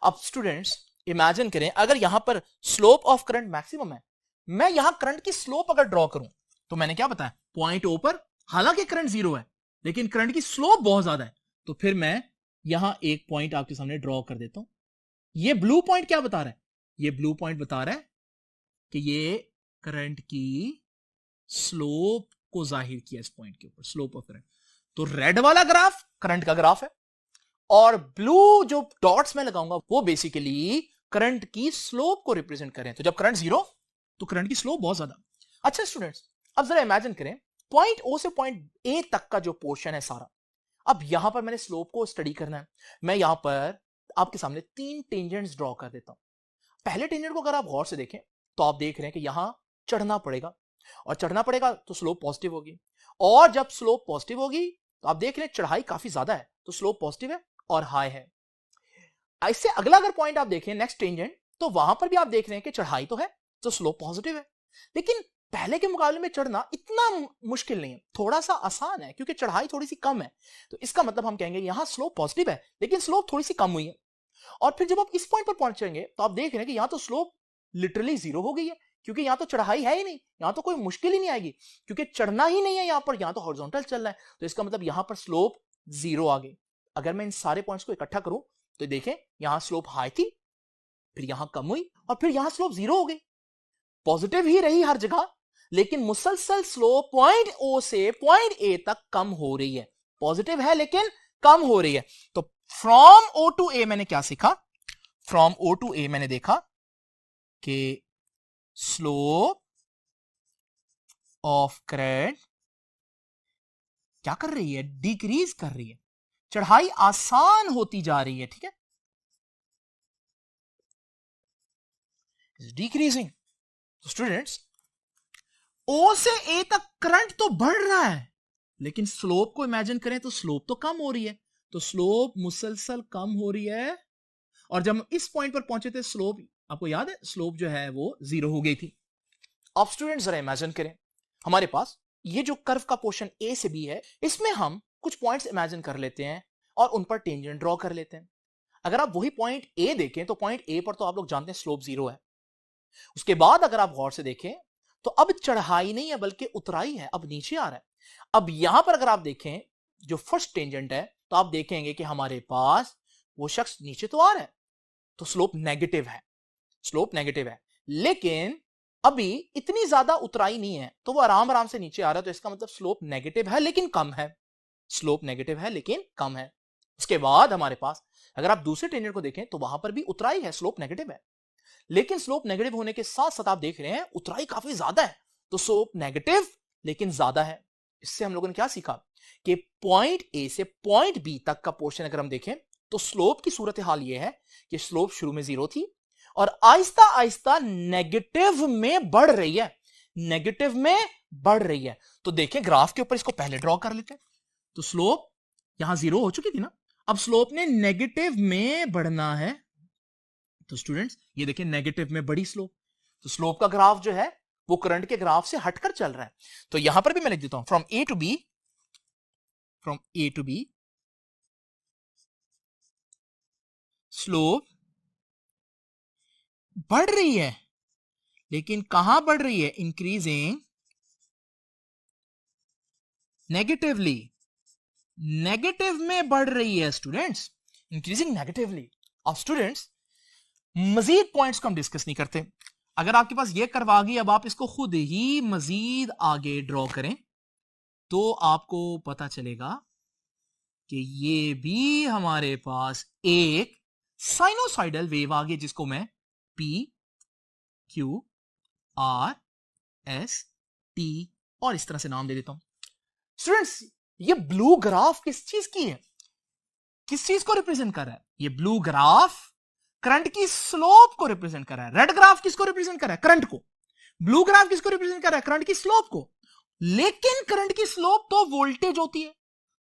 अब स्टूडेंट्स, इमेजिन करें अगर यहां पर स्लोप ऑफ करंट मैक्सिमम है, मैं यहां करंट की स्लोप अगर ड्रॉ करूं तो मैंने क्या बताया? पॉइंट ओ पर हालांकि करंट 0 है लेकिन करंट की स्लोप बहुत ज्यादा है, तो फिर मैं यहां एक पॉइंट आपके सामने ड्रॉ कर देता हूं। ये ब्लू पॉइंट क्या बता रहा है? ये ब्लू पॉइंट बता रहा है कि ये करंट की स्लोप को जाहिर किया इस पॉइंट के ऊपर, स्लोप ऑफ करंट। तो रेड वाला ग्राफ करंट का ग्राफ है और ब्लू जो डॉट्स में लगाऊंगा वो बेसिकली करंट की स्लोप को रिप्रेजेंट करें। तो जब करंट 0 तो करंट की स्लोप बहुत ज्यादा। अच्छा स्टूडेंट्स, अब जरा इमेजिन करें पॉइंट ओ से पॉइंट ए तक का जो पोर्शन है सारा, अब यहां पर मैंने स्लोप को स्टडी करना है। मैं यहां पर आपके सामने 3 टेंजेंट्स ड्रॉ कर देता हूं। पहले टेंजेंट को अगर आप गौर से देखें तो आप देख रहे हैं कि यहां चढ़ना पड़ेगा, और चढ़ना पड़ेगा तो स्लोप पॉजिटिव होगी, और जब स्लोप पॉजिटिव होगी तो आप देख रहे हैं चढ़ाई काफी ज्यादा है तो स्लोप पॉजिटिव है और हाई है। इससे अगला अगर पॉइंट आप देखें नेक्स्ट टेंजेंट, तो वहां पर भी आप देख रहे हैं कि चढ़ाई तो है, तो स्लोप पॉजिटिव है, लेकिन पहले के मुकाबले में चढ़ना इतना मुश्किल नहीं है, थोड़ा सा आसान है क्योंकि चढ़ाई थोड़ी सी कम है। तो इसका मतलब हम कहेंगे यहां स्लोप पॉजिटिव है लेकिन स्लोप थोड़ी सी कम हुई है। और फिर जब आप इस पॉइंट पर पहुंचेंगे तो आप देख रहे हैं कि यहां तो स्लोप लिटरली जीरो हो गई है, क्योंकि यहां तो चढ़ाई है ही नहीं, यहां तो कोई मुश्किल ही नहीं आएगी क्योंकि चढ़ना ही नहीं है यहां पर, यहां तो हॉरिजॉन्टल चल रहा है। तो इसका मतलब यहां पर स्लोप जीरो आ गई। अगर मैं इन सारे पॉइंट्स को इकट्ठा करूं तो देखें यहां स्लोप हाई थी, फिर यहां कम हुई और फिर यहां स्लोप जीरो हो गई। पॉजिटिव ही रही हर जगह, लेकिन मुसलसल स्लोप पॉइंट ओ से पॉइंट ए तक कम हो रही है। पॉजिटिव है लेकिन कम हो रही है। तो फ्रॉम ओ टू ए मैंने क्या सीखा? फ्रॉम ओ टू ए मैंने देखा कि स्लोप ऑफ करंट क्या कर रही है? डिक्रीज कर रही है, चढ़ाई आसान होती जा रही है। ठीक है, डिक्रीजिंग। तो स्टूडेंट्स, ओ से ए तक करंट तो बढ़ रहा है, लेकिन स्लोप को इमेजिन करें तो स्लोप तो कम हो रही है। तो स्लोप मुसलसल कम हो रही है, और जब हम इस पॉइंट पर पहुंचे थे स्लोप, आपको याद है स्लोप जो है वो जीरो हो गई थी। अब स्टूडेंट्स जरा इमेजिन करें, हमारे पास ये जो कर्व का पोर्शन ए से बी है, इसमें हम कुछ पॉइंट्स इमेजिन कर लेते हैं और उन पर टेंजेंट ड्रॉ कर लेते हैं। अगर आप वही पॉइंट ए देखें तो पॉइंट ए पर तो आप लोग जानते हैं स्लोप जीरो है। उसके बाद अगर आप गौर से देखें तो अब चढ़ाई नहीं है बल्कि उतराई है, अब नीचे आ रहा है। अब यहां पर अगर आप देखें जो फर्स्ट टेंजेंट है तो आप देखेंगे कि हमारे पास वो शख्स नीचे तो आ रहा है, तो स्लोप नेगेटिव है, स्लोप नेगेटिव है, लेकिन अभी इतनी ज्यादा उतराई नहीं है, तो वो आराम आराम से नीचे आ रहा है। तो इसका मतलब स्लोप नेगेटिव है लेकिन कम है, स्लोप नेगेटिव है लेकिन कम है। उसके बाद हमारे पास अगर आप दूसरे टेंजेंट को देखें तो वहां पर भी उतराई है, स्लोप नेगेटिव है, लेकिन स्लोप नेगेटिव होने के साथ साथ आप देख रहे हैं उतराई काफी ज्यादा है, तो स्लोप नेगेटिव लेकिन ज्यादा है। इससे हम लोगों ने क्या सीखा कि पॉइंट ए से पॉइंट बी तक का पोर्शन अगर हम देखें तो स्लोप की सूरत हाल यह है कि स्लोप शुरू में जीरो थी और आहिस्ता आहिस्ता नेगेटिव में बढ़ रही है, नेगेटिव में बढ़ रही है। तो देखें ग्राफ के ऊपर इसको पहले ड्रॉ कर लेते हैं। तो स्लोप यहां जीरो हो चुकी थी ना, अब स्लोप ने नेगेटिव में बढ़ना है। तो स्टूडेंट्स ये देखिए नेगेटिव में बड़ी स्लोप, तो स्लोप का ग्राफ जो है वो करंट के ग्राफ से हटकर चल रहा है। तो यहां पर भी मैं लिख देता हूं from A to B, from A to B slope बढ़ रही है, लेकिन कहां बढ़ रही है? इंक्रीजिंग नेगेटिवली, नेगेटिव में बढ़ रही है स्टूडेंट्स, इंक्रीजिंग नेगेटिवली। अब स्टूडेंट्स मजीद पॉइंट्स को हम डिस्कस नहीं करते, अगर आपके पास ये कर्व आ गई, अब आप इसको खुद ही मजीद आगे ड्रॉ करें तो आपको पता चलेगा कि ये भी हमारे पास एक साइनोसाइडल वेव आ गई, जिसको मैं P Q R S T और इस तरह से नाम दे देता हूं। स्टूडेंट्स ये ब्लू ग्राफ किस चीज की है, किस चीज को रिप्रेजेंट कर रहा है? ये ब्लू ग्राफ करंट की स्लोप को रिप्रेजेंट कर रहा है। रेड ग्राफ किसको रिप्रेजेंट कर रहा है? करंट को। ब्लू ग्राफ किसको रिप्रेजेंट कर रहा है? करंट की स्लोप को। लेकिन करंट की स्लोप तो वोल्टेज होती है,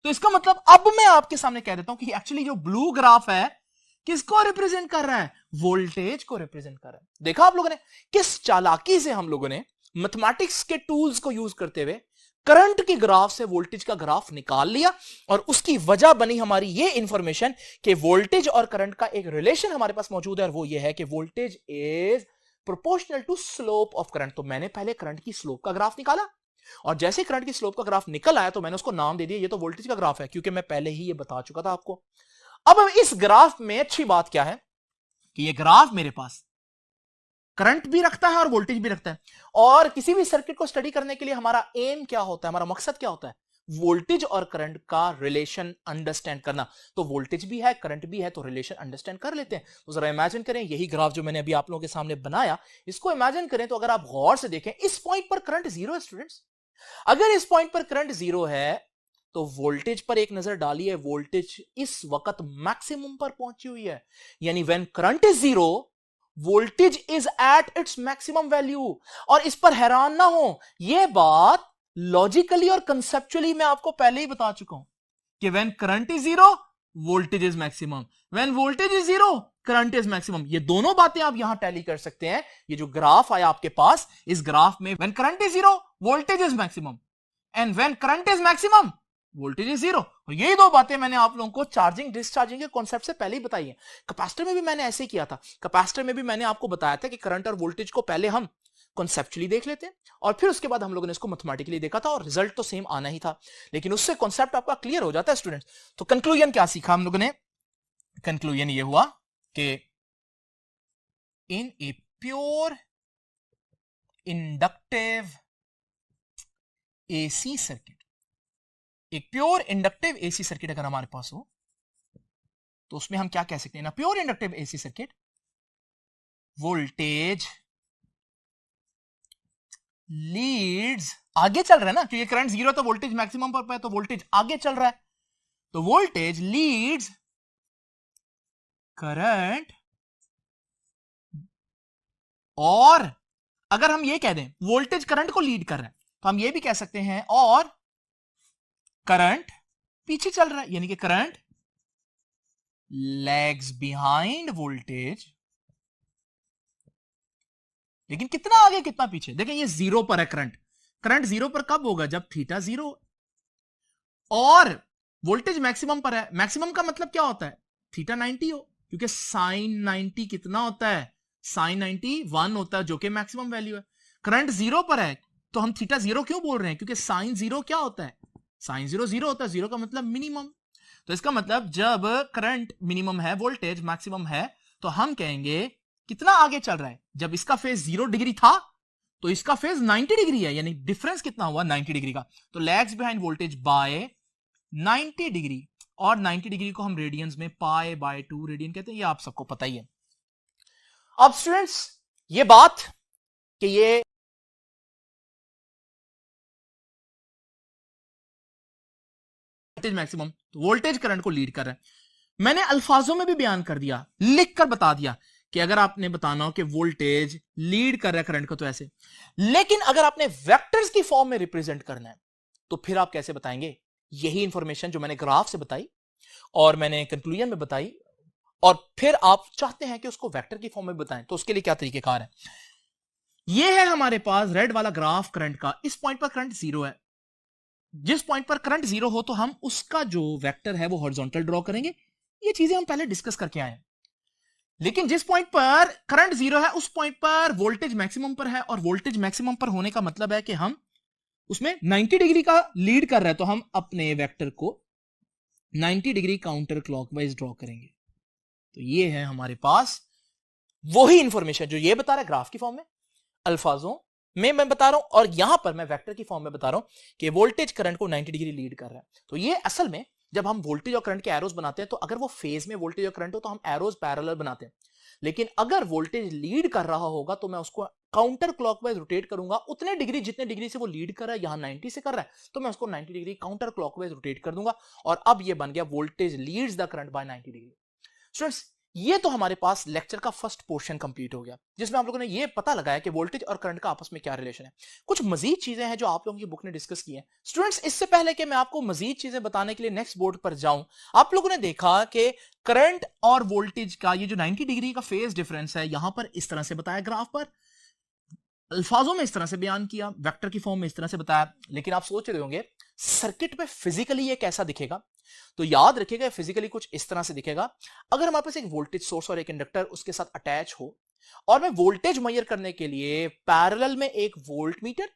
तो इसका मतलब अब मैं आपके सामने कह देता हूं कि एक्चुअली जो ब्लू ग्राफ है किसको रिप्रेजेंट कर रहा है? वोल्टेज को रिप्रेजेंट कर रहा है। देखा आप लोगों ने किस चालाकी से हम लोगों ने मैथमेटिक्स के टूल्स को यूज करते हुए करंट की ग्राफ से वोल्टेज का ग्राफ निकाल लिया, और उसकी वजह बनी हमारी ये इंफॉर्मेशन कि वोल्टेज और करंट का एक रिलेशन हमारे पास मौजूद है, और वो ये है कि voltage is proportional to slope of current. तो मैंने पहले करंट की स्लोप का ग्राफ निकाला, और जैसे करंट की स्लोप का ग्राफ निकल आया तो मैंने उसको नाम दे दिया ये तो वोल्टेज का ग्राफ है, क्योंकि मैं पहले ही ये बता चुका था आपको। अब इस ग्राफ में अच्छी बात क्या है कि ये ग्राफ मेरे पास करंट भी रखता है और वोल्टेज भी रखता है, और किसी भी सर्किट को स्टडी करने के लिए हमारा एम क्या होता है, हमारा मकसद क्या होता है? वोल्टेज और करंट का रिलेशन अंडरस्टैंड करना। तो वोल्टेज भी है करंट भी है, तो रिलेशन अंडरस्टैंड कर लेते हैं। तो जरा इमेजिन करें यही ग्राफ जो मैंने अभी आप लोगों के सामने बनाया, इसको इमेजिन करें तो अगर आप गौर से देखें इस पॉइंट पर करंट जीरो है स्टूडेंट्स। अगर इस पॉइंट पर करंट जीरो है तो वोल्टेज पर एक नजर डालिए, वोल्टेज इस वक्त मैक्सिमम पर पहुंची हुई है, यानी when current is zero voltage is at its maximum value. और इस पर हैरान ना हो, यह बात लॉजिकली और कंसेप्चुअली मैं आपको पहले ही बता चुका हूं कि when current is zero voltage is maximum, when voltage is zero current is maximum. ये दोनों बातें आप यहां टैली कर सकते हैं। ये जो ग्राफ आया आपके पास, इस ग्राफ में when current is zero voltage is maximum, and when current is maximum voltage is zero. और यही दो बातें मैंने आप लोगों को चार्जिंग डिस्चार्जिंग के कॉन्सेप्ट से पहले ही बताई है। कैपेसिटर में भी मैंने ऐसे ही किया था। कैपेसिटर में भी मैंने आपको बताया था कि करंट और वोल्टेज को पहले हम कॉन्सेप्चुअली देख लेते हैं और फिर उसके बाद हम लोगों ने इसको मैथमेटिकली देखा था और रिजल्ट तो सेम आना ही था, लेकिन उससे कॉन्सेप्ट आपका क्लियर हो जाता है स्टूडेंट्स। तो कंक्लूजन क्या सीखा हम लोगों ने? कंक्लूजन ये हुआ कि in a pure inductive AC circuit, एक प्योर इंडक्टिव एसी सर्किट अगर हमारे पास हो तो उसमें हम क्या कह सकते हैं ना, pure inductive AC circuit voltage leads, आगे चल रहा है ना, क्योंकि करंट जीरो तो वोल्टेज मैक्सिमम पर है, तो वोल्टेज आगे चल रहा है, तो वोल्टेज लीड्स करंट। और अगर हम ये कह दें वोल्टेज करंट को लीड कर रहा है तो हम ये भी कह सकते हैं और करंट पीछे चल रहा है, यानी कि करंट लैग्स बिहाइंड वोल्टेज। लेकिन कितना आगे कितना पीछे? देखें ये जीरो पर है करंट, करंट जीरो पर कब होगा? जब थीटा जीरो। और वोल्टेज मैक्सिमम पर है, मैक्सिमम का मतलब क्या होता है? थीटा 90 हो, क्योंकि साइन 90 कितना होता है? साइन 90 1 होता है, जो कि मैक्सिमम वैल्यू है। करंट जीरो पर है तो हम थीटा जीरो क्यों बोल रहे हैं? क्योंकि साइन जीरो क्या होता है? साइन जीरो जीरो होता है, जीरो का मतलब मिनिमम। तो इसका मतलब जब करंट मिनिमम है वोल्टेज मैक्सिमम है, तो हम कहेंगे कितना आगे चल रहा है? जब इसका फेज 0 डिग्री था तो इसका फेज 90 डिग्री है, यानी डिफरेंस कितना हुआ? 90 डिग्री का। तो lags behind voltage by 90 degree, और 90 डिग्री को हम रेडियंस में पाई बाय 2 रेडियन कहते हैं, ये आप सबको पता ही है। अब स्टूडेंट्स ये बात कि ये वोल्टेज मैक्सिमम, तो वोल्टेज करंट को लीड कर रहा है, मैंने अल्फाजों में भी बयान कर दिया, लिख कर बता दिया कि अगर आपने बताना हो कि वोल्टेज लीड कर रहा है करंट को तो ऐसे। लेकिन अगर आपने वेक्टर्स की फॉर्म में रिप्रेजेंट करना है तो फिर आप कैसे बताएंगे? यही इंफॉर्मेशन जो मैंने ग्राफ से बताई और मैंने कंक्लूजन में बताई, और फिर आप चाहते हैं कि उसको वेक्टर की फॉर्म में बताएं, तो उसके लिए क्या तरीकेकार है? यह है हमारे पास रेड वाला ग्राफ करंट का। इस पॉइंट पर करंट जीरो है, जिस पॉइंट पर करंट जीरो हो तो हम उसका जो वेक्टर है वो हॉरिजॉन्टल ड्रॉ करेंगे। ये चीजें हम पहले डिस्कस करके आए हैं। लेकिन जिस पॉइंट पर करंट जीरो है उस पॉइंट पर वोल्टेज मैक्सिमम पर है, और वोल्टेज मैक्सिमम पर होने का मतलब है कि हम उसमें 90 डिग्री का लीड कर रहे हैं, तो हम अपने वेक्टर को 90 डिग्री काउंटर क्लॉकवाइज ड्रॉ करेंगे। तो ये है हमारे पास वही इंफॉर्मेशन जो ये बता रहा है ग्राफ की फॉर्म में, अल्फाजों में मैं बता रहा हूं, और यहां पर मैं वेक्टर की फॉर्म में बता रहा हूं कि वोल्टेज करंट को 90 डिग्री लीड कर रहा है। तो ये असल में जब हम वोल्टेज और करंट के एरोज बनाते हैं तो अगर वो फेज में वोल्टेज और करंट हो तो हम एरोज पैरेलल बनाते हैं, लेकिन अगर वोल्टेज लीड कर रहा होगा तो मैं उसको काउंटर क्लॉकवाइज रोटेट करूंगा उतने डिग्री जितने डिग्री से वो लीड कर रहा है। यहां 90 से कर रहा है तो मैं उसको 90 डिग्री काउंटर क्लॉकवाइज रोटेट कर दूंगा, और अब ये बन गया voltage leads the current by 90 degree. Students ये तो हमारे पास लेक्चर का फर्स्ट पोर्शन कंप्लीट हो गया, जिसमें आप लोगों ने ये पता लगाया कि वोल्टेज और करंट का आपस में क्या रिलेशन है। कुछ मजीद चीजें हैं जो आप लोगों की बुक ने डिस्कस की हैं। स्टूडेंट्स इससे पहले कि मैं आपको मजीद चीजें बताने के लिए नेक्स्ट बोर्ड पर जाऊं, आप लोगों ने देखा कि करंट और वोल्टेज का ये जो 90 डिग्री का फेज डिफरेंस है, यहां पर इस तरह से बताया ग्राफ पर, अल्फाजों में इस तरह से बयान किया, वेक्टर की फॉर्म में इस तरह से बताया। लेकिन आप सोच रहे होंगे सर्किट में फिजिकली ये कैसा दिखेगा? तो याद रखिएगा फिजिकली कुछ इस तरह से दिखेगा। अगर हमारे पास एक वोल्टेज सोर्स और एक इंडक्टर उसके साथ अटैच हो, और मैं वोल्टेज मेजर करने के लिए पैरेलल में एक वोल्ट मीटर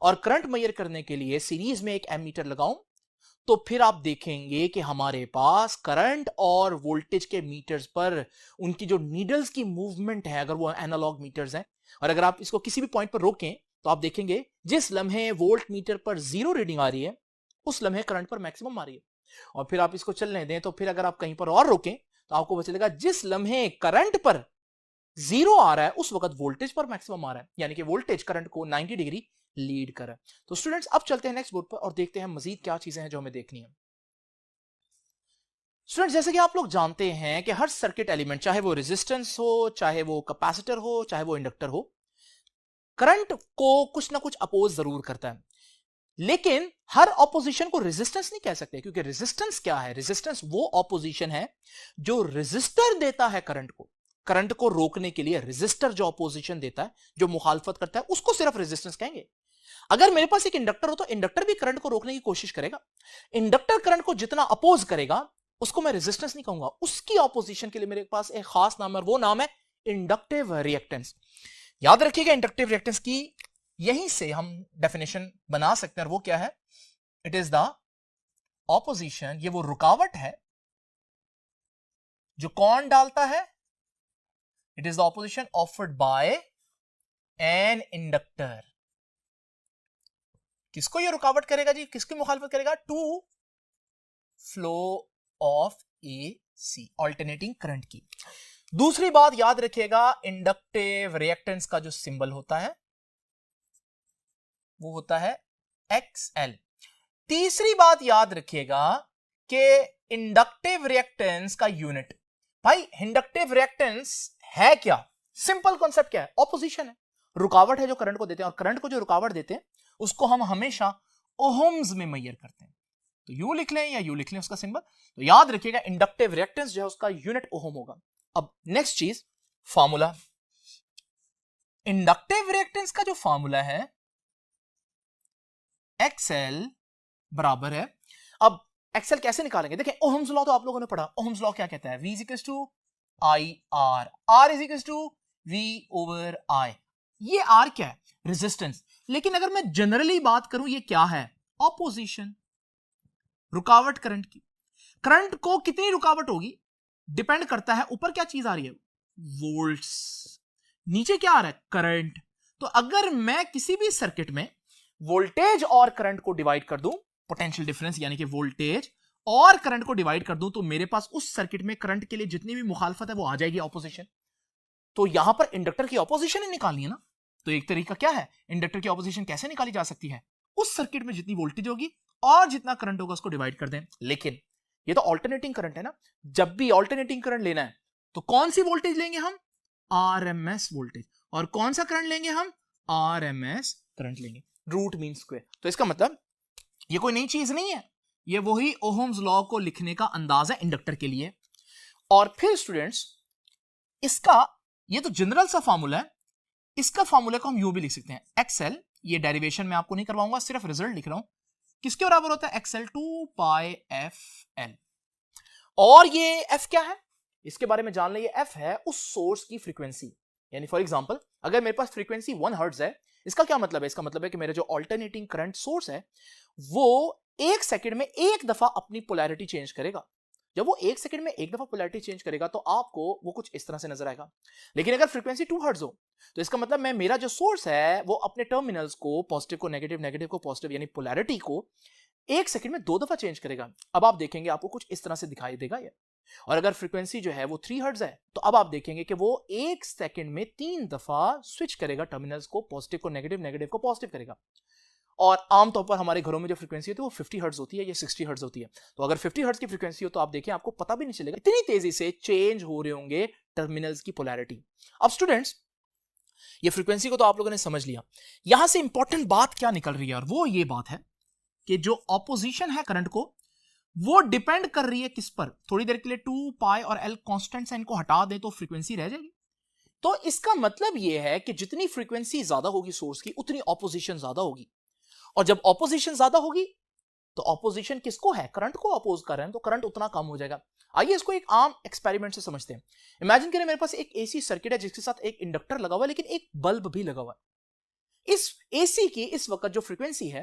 और करंट मेजर करने के लिए सीरीज में एक एमीटर लगाऊं, तो फिर आप देखेंगे कि हमारे पास करंट और वोल्टेज के मीटर्स पर उनकी जो नीडल्स की मूवमेंट है, अगर वो एनालॉग मीटर्स हैं, और अगर आप इसको किसी भी पॉइंट पर रोकें तो आप देखेंगे जिस लम्हे वोल्ट मीटर पर 0 रीडिंग आ रही है उस लम्हे करंट पर मैक्सिमम आ रही है। और फिर आप इसको चलने दें तो फिर अगर आप कहीं पर और रोकें तो आपको पता चलेगा जिस लम्हे करंट पर 0 आ रहा है उस वक्त वोल्टेज पर मैक्सिमम आ रहा है, यानी कि वोल्टेज करंट को 90 डिग्री लीड कर रहा है। तो स्टूडेंट्स अब चलते हैं नेक्स्ट बोर्ड पर और देखते हैं मजीद क्या चीजें हैं जो हमें देखनी है। स्टूडेंट्स जैसे कि आप लोग जानते हैं कि हर सर्किट एलिमेंट, चाहे वो रेजिस्टेंस हो, चाहे वो कैपेसिटर हो, चाहे वो इंडक्टर हो, करंट को कुछ ना कुछ अपोज जरूर करता है। लेकिन हर ऑपोजिशन को रेजिस्टेंस नहीं कह सकते, क्योंकि रेजिस्टेंस क्या है? रेजिस्टेंस वो ऑपोजिशन है जो रेजिस्टर देता है करंट को रोकने के लिए। रेजिस्टर जो ऑपोजिशन देता है, जो मुखालफत करता है, उसको सिर्फ रेजिस्टेंस कहेंगे। अगर मेरे पास एक इंडक्टर हो तो इंडक्टर भी करंट को रोकने की कोशिश करेगा। इंडक्टर करंट को जितना अपोज करेगा उसको मैं रेजिस्टेंस नहीं कहूंगा, उसकी ऑपोजिशन के लिए मेरे पास एक खास नाम है, वो नाम है इंडक्टिव रिएक्टेंस। याद रखिएगा, इंडक्टिव रिएक्टेंस की यहीं से हम डेफिनेशन बना सकते हैं, और वो क्या है? इट इज द ऑपोजिशन, ये वो रुकावट है जो कौन डालता है? It is the opposition offered by an inductor. किसको ये रुकावट करेगा जी? किसकी मुखालफत करेगा? To flow of AC, alternating current की। दूसरी बात याद रखिएगा, इंडक्टिव रिएक्टेंस का जो सिंबल होता है वो होता है XL। तीसरी बात याद रखिएगा कि इंडक्टिव रिएक्टेंस का यूनिट, भाई इंडक्टिव रिएक्टेंस है क्या? सिंपल कॉन्सेप्ट क्या है? ऑपोजिशन है, रुकावट है जो करंट को देते हैं, और करंट को जो रुकावट देते हैं उसको हम हमेशा ओहम्स में मेजर करते हैं। तो यू लिख लें या यू लिख लें उसका सिंबल। तो याद रखिएगा, इंडक्टिव रिएक्टेंस जो है उसका यूनिट ओहम होगा। अब नेक्स्ट चीज, फार्मूला। इंडक्टिव रिएक्टेंस का जो फार्मूला है XL बराबर है, अब XL कैसे निकालेंगे? देखिए, ओहम्स लॉ तो आप लोगों ने पढ़ा। ओहम्स लॉ क्या कहता है? V equals to IR, R is equals to V over I। ये R क्या है? रेजिस्टेंस। लेकिन अगर मैं जनरली बात करूं, ये क्या है? ऑपोजिशन, रुकावट करंट की। करंट को कितनी रुकावट होगी डिपेंड करता है, ऊपर क्या चीज आ रही है? वोल्ट्स, नीचे क्या आ रहा है? करंट। तो अगर मैं किसी भी सर्किट में वोल्टेज और करंट को डिवाइड कर दूं, पोटेंशियल डिफरेंस यानी कि वोल्टेज और करंट को डिवाइड कर दूं, तो मेरे पास उस सर्किट में करंट के लिए जितनी भी मुखालफत है वो आ जाएगी, ऑपोजिशन। तो यहां पर इंडक्टर की ऑपोजिशन ही निकालनी है ना। तो एक तरीका क्या है? इंडक्टर की ऑपोजिशन कैसे निकाली जा सकती है? उस सर्किट में जितनी वोल्टेज होगी और जितना करंट होगा उसको डिवाइड कर दें। लेकिन ये तो ऑल्टरनेटिंग करंट है ना, जब भी ऑल्टरनेटिंग करंट लेना है तो कौन सी वोल्टेज लेंगे हम? RMS voltage. और कौन सा करंट लेंगे हम? RMS करंट लेंगे। Root mean square. तो इसका मतलब ये कोई नई चीज नहीं है, ये वही ओहम्स लॉ को लिखने का अंदाज है इंडक्टर के लिए। और फिर स्टूडेंट्स, इसका ये तो जनरल सा फॉर्मूला है, इसका फॉर्मूला को हम यूं भी लिख सकते हैं, XL। ये डेरिवेशन में आपको नहीं करवाऊंगा, सिर्फ रिजल्ट लिख रहा हूं। किसके बराबर होता है? XL 2πfL। और ये F क्या है? इसके बारे में जान लें। F है उस सोर्स की फ्रीक्वेंसी। यानी फॉर एग्जांपल, अगर मेरे पास फ्रीक्वेंसी 1 हर्ट्ज है, इसका क्या मतलब है? इसका मतलब है कि मेरा जो ऑल्टरनेटिंग करंट सोर्स है वो 1 सेकंड में एक दफा अपनी पोलैरिटी चेंज करेगा। जब वो 1 सेकंड में एक दफा पोलैरिटी चेंज करेगा तो आपको वो कुछ इस तरह से नजर आएगा। लेकिन अगर फ्रीक्वेंसी 2 हर्ट्ज हो तो इसका मतलब मेरा जो सोर्स है वो अपने टर्मिनल्स को, पॉजिटिव को नेगेटिव, नेगेटिव को पॉजिटिव, यानी पोलैरिटी को 1 सेकंड में 2 दफा चेंज करेगा। अब आप देखेंगे आपको कुछ इस तरह से दिखाई देगा ये। और अगर फ्रीक्वेंसी जो है वो 3 हर्ट्ज है तो अब आप देखेंगे कि वो 1 सेकंड में 3 दफा स्विच करेगा टर्मिनल्स को, पॉजिटिव को नेगेटिव, नेगेटिव को पॉजिटिव करेगा। और आमतौर पर हमारे घरों में जो फ्रीक्वेंसी होती है वो 50 हर्ट्ज होती है, ये 60 हर्ट्ज होती है। तो अगर 50 हर्ट्ज की फ्रीक्वेंसी हो तो आप देखिए आपको पता भी नहीं चलेगा, इतनी तेजी से चेंज हो रहे होंगे टर्मिनल्स की पोलैरिटी। अब स्टूडेंट्स, ये फ्रीक्वेंसी को तो आप लोगों ने समझ लिया। यहां से इंपॉर्टेंट बात क्या निकल रही है, और वो ये बात है कि जो ऑपोजिशन है करंट को, वो डिपेंड कर रही है किस पर? थोड़ी देर के लिए 2π और L कांस्टेंट्स हैं, इनको हटा दें तो फ्रीक्वेंसी रह जाएगी। तो इसका मतलब यह है कि जितनी फ्रीक्वेंसी ज्यादा होगी सोर्स की, उतनी ऑपोजिशन ज्यादा होगी। और जब ऑपोजिशन ज्यादा होगी तो ऑपोजिशन किसको है? करंट को अपोज कर रहे हैं, तो करंट उतना कम हो जाएगा। आइए इसको एक आम एक्सपेरिमेंट से समझते हैं। इमेजिन करें मेरे पास एक एसी सर्किट है जिसके साथ एक इंडक्टर लगा हुआ है, लेकिन एक बल्ब भी लगा हुआ है। इस एसी की इस वक्त जो फ्रीक्वेंसी है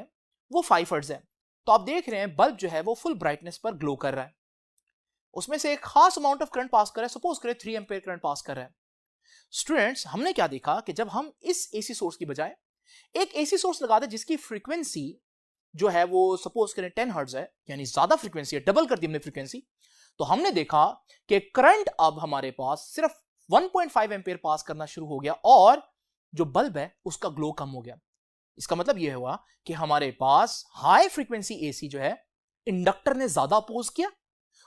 वो 5 हर्ट्ज है। तो आप देख रहे हैं बल्ब जो है वो फुल ब्राइटनेस पर ग्लो कर रहा है, उसमें से एक खास अमाउंट ऑफ करंट पास कर रहा है, सपोज करें 3 एम्पीयर करंट पास कर रहा है। स्टूडेंट्स, हमने क्या देखा कि जब हम इस एसी सोर्स की बजाय एक एसी सोर्स लगा दे जिसकी फ्रीक्वेंसी जो है वो सपोज करें 10 हर्ट्ज है, यानी ज्यादा फ्रीक्वेंसी है, डबल कर दी हमने फ्रीक्वेंसी, तो हमने देखा कि करंट अब हमारे पास सिर्फ 1.5 एम्पीयर पास करना शुरू हो गया और जो बल्ब है उसका ग्लो कम हो गया। इसका मतलब यह हुआ कि हमारे पास हाई फ्रीक्वेंसी एसी जो है इंडक्टर ने ज्यादा अपोज किया,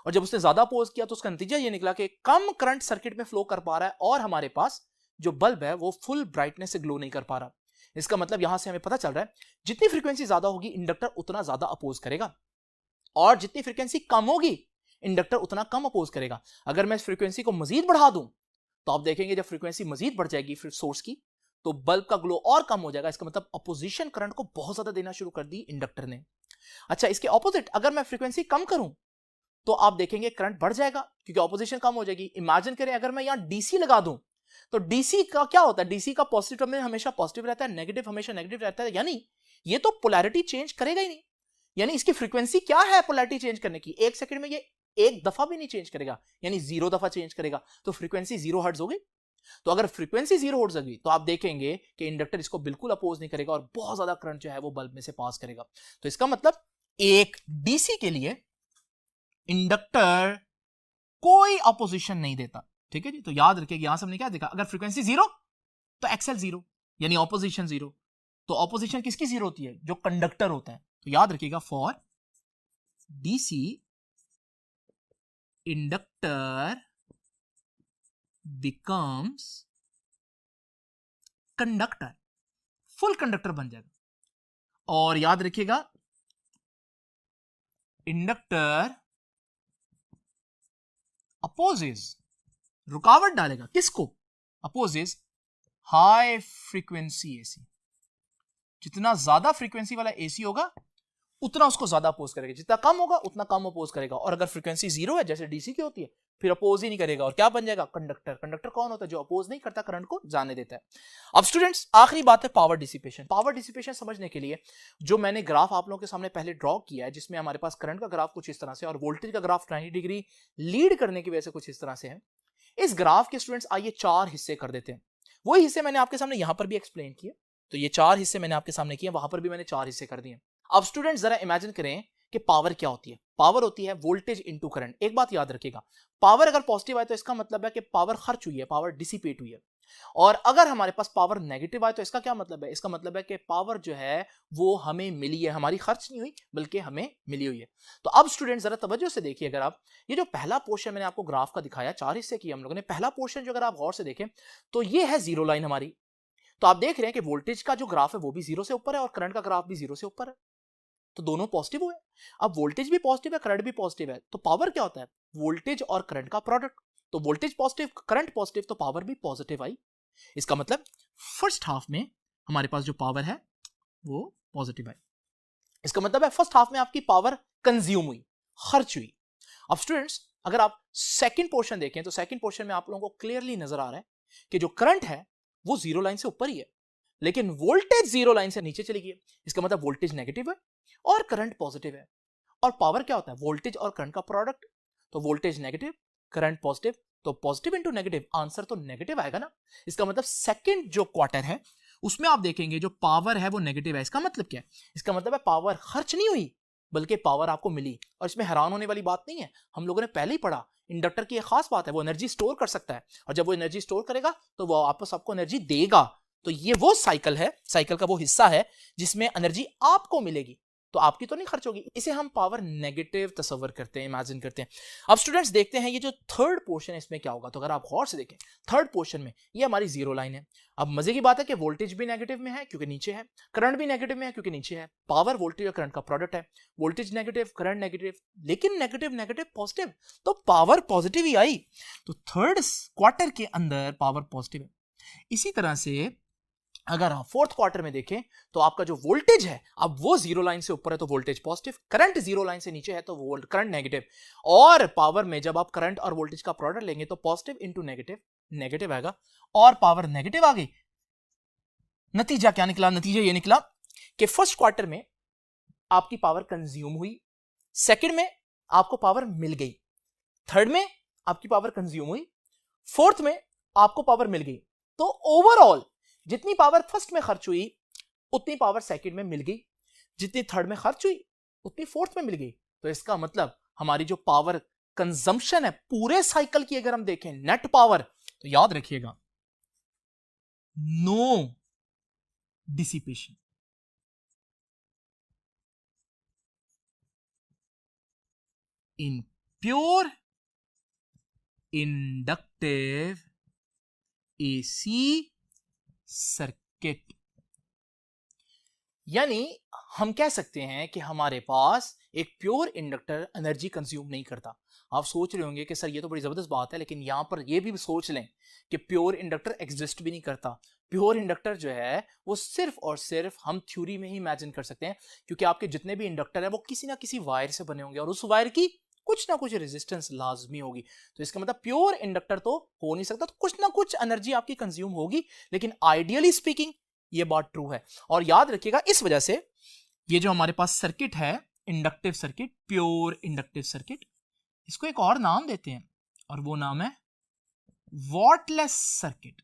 और जब उसने ज्यादा अपोज किया तो उसका नतीजा यह निकला कि कम करंट सर्किट में फ्लो कर पा रहा है और हमारे पास जो बल्ब है वो फुल ब्राइटनेस से ग्लो नहीं कर पा रहा। इसका मतलब यहां से हमें पता चल रहा है जितनी फ्रीक्वेंसी ज्यादा होगी इंडक्टर उतना ज्यादा अपोज करेगा, और जितनी फ्रीक्वेंसी कम होगी इंडक्टर उतना कम अपोज करेगा। अगर मैं इस फ्रीक्वेंसी को मजीद बढ़ा दूं तो आप देखेंगे जब फ्रीक्वेंसी मजीद बढ़ जाएगी फिर सोर्स की, तो बल्ब का ग्लो और कम हो जाएगा। इसका मतलब अपोजिशन करंट को बहुत ज्यादा देना शुरू कर दी इंडक्टर ने। अच्छा, इसके ऑपोजिट अगर मैं फ्रीक्वेंसी कम करूं तो आप देखेंगे करंट बढ़ जाएगा क्योंकि ऑपोजिशन कम हो जाएगी। इमेजिन करें अगर मैं यहां डीसी लगा दूं तो डीसी का क्या होता है, डीसी का पॉजिटिव टर्मिनल हमेशा पॉजिटिव रहता है, नेगेटिव हमेशा नेगेटिव रहता है, यानी ये तो पोलैरिटी चेंज करेगा ही नहीं। यानी इसकी फ्रीक्वेंसी क्या है पोलैरिटी चेंज करने की, एक सेकंड में ये एक दफा भी नहीं चेंज करेगा, यानी 0 दफा चेंज करेगा, तो फ्रीक्वेंसी 0 हर्ट्ज होगी। तो अगर फ्रीक्वेंसी 0 हर्ट्ज होगी तो आप देखेंगे कि इंडक्टर इसको बिल्कुल अपोज नहीं करेगा और बहुत ज्यादा करंट जो है वो बल्ब में से पास करेगा। तो इसका मतलब एक डीसी के लिए इंडक्टर कोई अपोजिशन नहीं देता। ठीक है जी, तो याद रखिएगा यहां से हमने क्या देखा, अगर फ्रीक्वेंसी 0 तो एक्सएल 0 यानी ऑपोजिशन 0। तो ऑपोजिशन किसकी 0 होती है, जो कंडक्टर होता है। तो याद रखिएगा for DC inductor becomes conductor, full conductor बन जाएगा। और याद रखिएगा इंडक्टर अपोजेस, रुकावट डालेगा किसको, अपोजेस हाई फ्रीक्वेंसी एसी। जितना ज्यादा फ्रीक्वेंसी वाला एसी होगा उतना उसको ज्यादा अपोज करेगा, जितना कम होगा उतना कम अपोज करेगा। और अगर फ्रीक्वेंसी 0 है जैसे डीसी की होती है फिर अपोज ही नहीं करेगा, और क्या बन जाएगा, कंडक्टर। कंडक्टर कौन होता है, जो अपोज नहीं करता, करंट को जाने देता है। अब स्टूडेंट्स आखिरी बात है पावर डिसिपेशन। पावर डिसिपेशन समझने के लिए जो मैंने ग्राफ आप लोगों के सामने पहले ड्रॉ किया है, जिसमें हमारे पास करंट का ग्राफ कुछ इस तरह से और वोल्टेज का ग्राफ 90 डिग्री लीड करने की वजह से कुछ इस तरह से है। इस ग्राफ के स्टूडेंट्स आइए 4 हिस्से कर देते हैं। वही हिस्से मैंने आपके सामने यहां पर भी एक्सप्लेन किए, तो ये 4 हिस्से मैंने आपके सामने किए, वहां पर भी मैंने 4 हिस्से कर दिए। अब स्टूडेंट्स जरा इमेजिन करें कि पावर क्या होती है। पावर होती है वोल्टेज इनटू करंट। एक बात याद रखिएगा, पावर अगर पॉजिटिव आए तो इसका मतलब है कि पावर खर्च हुई है, पावर डिसिपेट हुई है। और अगर हमारे पास पावर नेगेटिव आए तो इसका क्या मतलब है, इसका मतलब है कि पावर जो है वो हमें मिली है, हमारी खर्च नहीं हुई बल्कि हमें मिली हुई है। तो अब स्टूडेंट जरा तवज्जो से देखिए, अगर आप ये जो पहला पोर्शन मैंने आपको ग्राफ का दिखाया, 4 हिस्से किए हम लोगों ने, पहला पोर्शन जो अगर आप गौर से देखें तो ये है जीरो लाइन हमारी। तो आप देख रहे हैं कि वोल्टेज का जो ग्राफ है वो भी 0 से ऊपर है और करंट का ग्राफ भी 0 से ऊपर है, तो दोनों पॉजिटिव हुए। अब वोल्टेज भी पॉजिटिव है, करंट भी पॉजिटिव है, तो पावर क्या होता है, वोल्टेज और करंट का प्रोडक्ट। तो वोल्टेज पॉजिटिव, करंट पॉजिटिव, तो पावर भी पॉजिटिव आई। इसका मतलब फर्स्ट हाफ में हमारे पास जो पावर है वो पॉजिटिव आई। इसका मतलब है फर्स्ट हाफ में आपकी पावर कंज्यूम हुई, खर्च हुई। अब स्टूडेंट्स अगर आप सेकंड पोर्शन देखें तो सेकंड पोर्शन में आप लोगों को क्लियरली नजर आ रहा है कि जो करंट है वो 0 लाइन से ऊपर ही है, लेकिन वोल्टेज 0 लाइन से नीचे चली गई है। इसका मतलब वोल्टेज नेगेटिव है और करंट पॉजिटिव है। और पावर क्या होता है, वोल्टेज और करंट का प्रोडक्ट। तो वोल्टेज नेगेटिव, करंट पॉजिटिव, तो पॉजिटिव इंटू नेगेटिव, आंसर तो नेगेटिव आएगा ना। इसका मतलब सेकंड जो क्वार्टर है उसमें आप देखेंगे जो पावर है वो नेगेटिव है। इसका मतलब क्या है, इसका मतलब है पावर खर्च नहीं हुई बल्कि पावर आपको मिली। और इसमें हैरान होने वाली बात नहीं है, हम लोगों ने पहले ही पढ़ा इंडक्टर की एक खास बात है, वो एनर्जी स्टोर कर सकता है, और जब वो एनर्जी स्टोर करेगा तो वो वापस आपको एनर्जी देगा। तो ये वो साइकिल है, साइकिल का वो हिस्सा है जिसमें एनर्जी आपको मिलेगी, तो आपकी तो नहीं खर्च होगी। इसे हम पावर नेगेटिव तस्वर करते हैं, इमेजिन करते हैं। अब स्टूडेंट्स देखते हैं ये जो थर्ड पोर्शन है इसमें क्या होगा। तो अगर आप गौर से देखें थर्ड पोर्शन में ये हमारी 0 लाइन है। अब मजे की बात है कि वोल्टेज भी नेगेटिव में है क्योंकि नीचे है, करंट भी नेगेटिव में है क्योंकि नीचे है। पावर वोल्टेज और करंट का प्रोडक्ट है, वोल्टेज नेगेटिव, करंट नेगेटिव, लेकिन नेगेटिव नेगेटिव पॉजिटिव, तो पावर पॉजिटिव ही आई। तो थर्ड क्वार्टर के अंदर पावर पॉजिटिव है। इसी तरह से अगर आप फोर्थ क्वार्टर में देखें तो आपका जो वोल्टेज है अब वो 0 लाइन से ऊपर है तो वोल्टेज पॉजिटिव, करंट 0 लाइन से नीचे है तो करंट नेगेटिव, और पावर में जब आप करंट और वोल्टेज का प्रोडक्ट लेंगे तो पॉजिटिव इंटू नेगेटिव, नेगेटिव आएगा, और पावर नेगेटिव आ गई। नतीजा क्या निकला, नतीजा ये निकला कि फर्स्ट क्वार्टर में आपकी पावर कंज्यूम हुई, सेकंड में आपको पावर मिल गई, थर्ड में आपकी पावर कंज्यूम हुई, फोर्थ में आपको पावर मिल गई। तो ओवरऑल जितनी पावर फर्स्ट में खर्च हुई उतनी पावर सेकंड में मिल गई, जितनी थर्ड में खर्च हुई उतनी फोर्थ में मिल गई। तो इसका मतलब हमारी जो पावर कंजम्पशन है पूरे साइकिल की अगर हम देखें नेट पावर, तो याद रखिएगा no dissipation. In pure inductive AC circuit, यानी हम कह सकते हैं कि हमारे पास एक प्योर इंडक्टर एनर्जी कंज्यूम नहीं करता। आप सोच रहे होंगे कि सर ये तो बड़ी जबरदस्त बात है, लेकिन यहां पर ये भी सोच लें कि प्योर इंडक्टर एग्जिस्ट भी नहीं करता। प्योर इंडक्टर जो है वो सिर्फ और सिर्फ हम थ्योरी में ही इमेजिन कर सकते हैं, क्योंकि आपके जितने भी इंडक्टर है वो किसी ना किसी वायर से बने होंगे और उस वायर की कुछ ना कुछ रेजिस्टेंस लाजमी होगी। तो इसका मतलब प्योर इंडक्टर तो हो नहीं सकता, तो कुछ ना कुछ एनर्जी आपकी कंज्यूम होगी, लेकिन आइडियली स्पीकिंग ये बात ट्रू है। और याद रखिएगा, इस वजह से ये जो हमारे पास सर्किट है, inductive circuit, pure inductive circuit, इसको एक और नाम देते हैं और वो नाम है wattless circuit.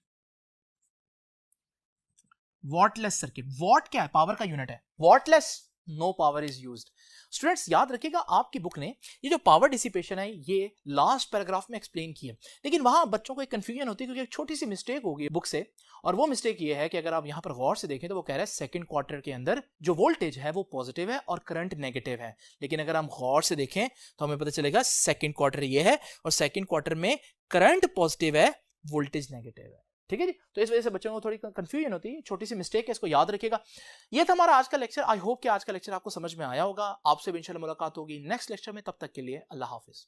Wattless circuit, watt क्या है? पावर का यूनिट है। Wattless, no power is used. Students याद रखिएगा, आपकी बुक ने ये जो पावर डिसिपेशन है ये लास्ट पैराग्राफ में एक्सप्लेन की है, लेकिन वहां बच्चों को एक कंफ्यूजन होती है क्योंकि एक छोटी सी मिस्टेक होगी बुक से, और वो मिस्टेक ये है कि अगर आप यहां पर गौर से देखें तो वो कह रहा है सेकंड क्वार्टर के अंदर जो वोल्टेज है वो पॉजिटिव है और करंट नेगेटिव है, लेकिन अगर हम गौर से देखें तो हमें पता चलेगा सेकंड क्वार्टर ये है और सेकंड क्वार्टर में करंट पॉजिटिव है, वोल्टेज नेगेटिव है। ठीक है जी, तो इस वजह से बच्चों को थोड़ी कंफ्यूजन होती है, छोटी सी मिस्टेक है, इसको याद रखिएगा। ये था हमारा आज का लेक्चर। आई होप कि आज का लेक्चर आपको समझ में आया होगा। आपसे भी इंशाल्लाह मुलाकात होगी नेक्स्ट लेक्चर में, तब तक के लिए अल्लाह हाफिज।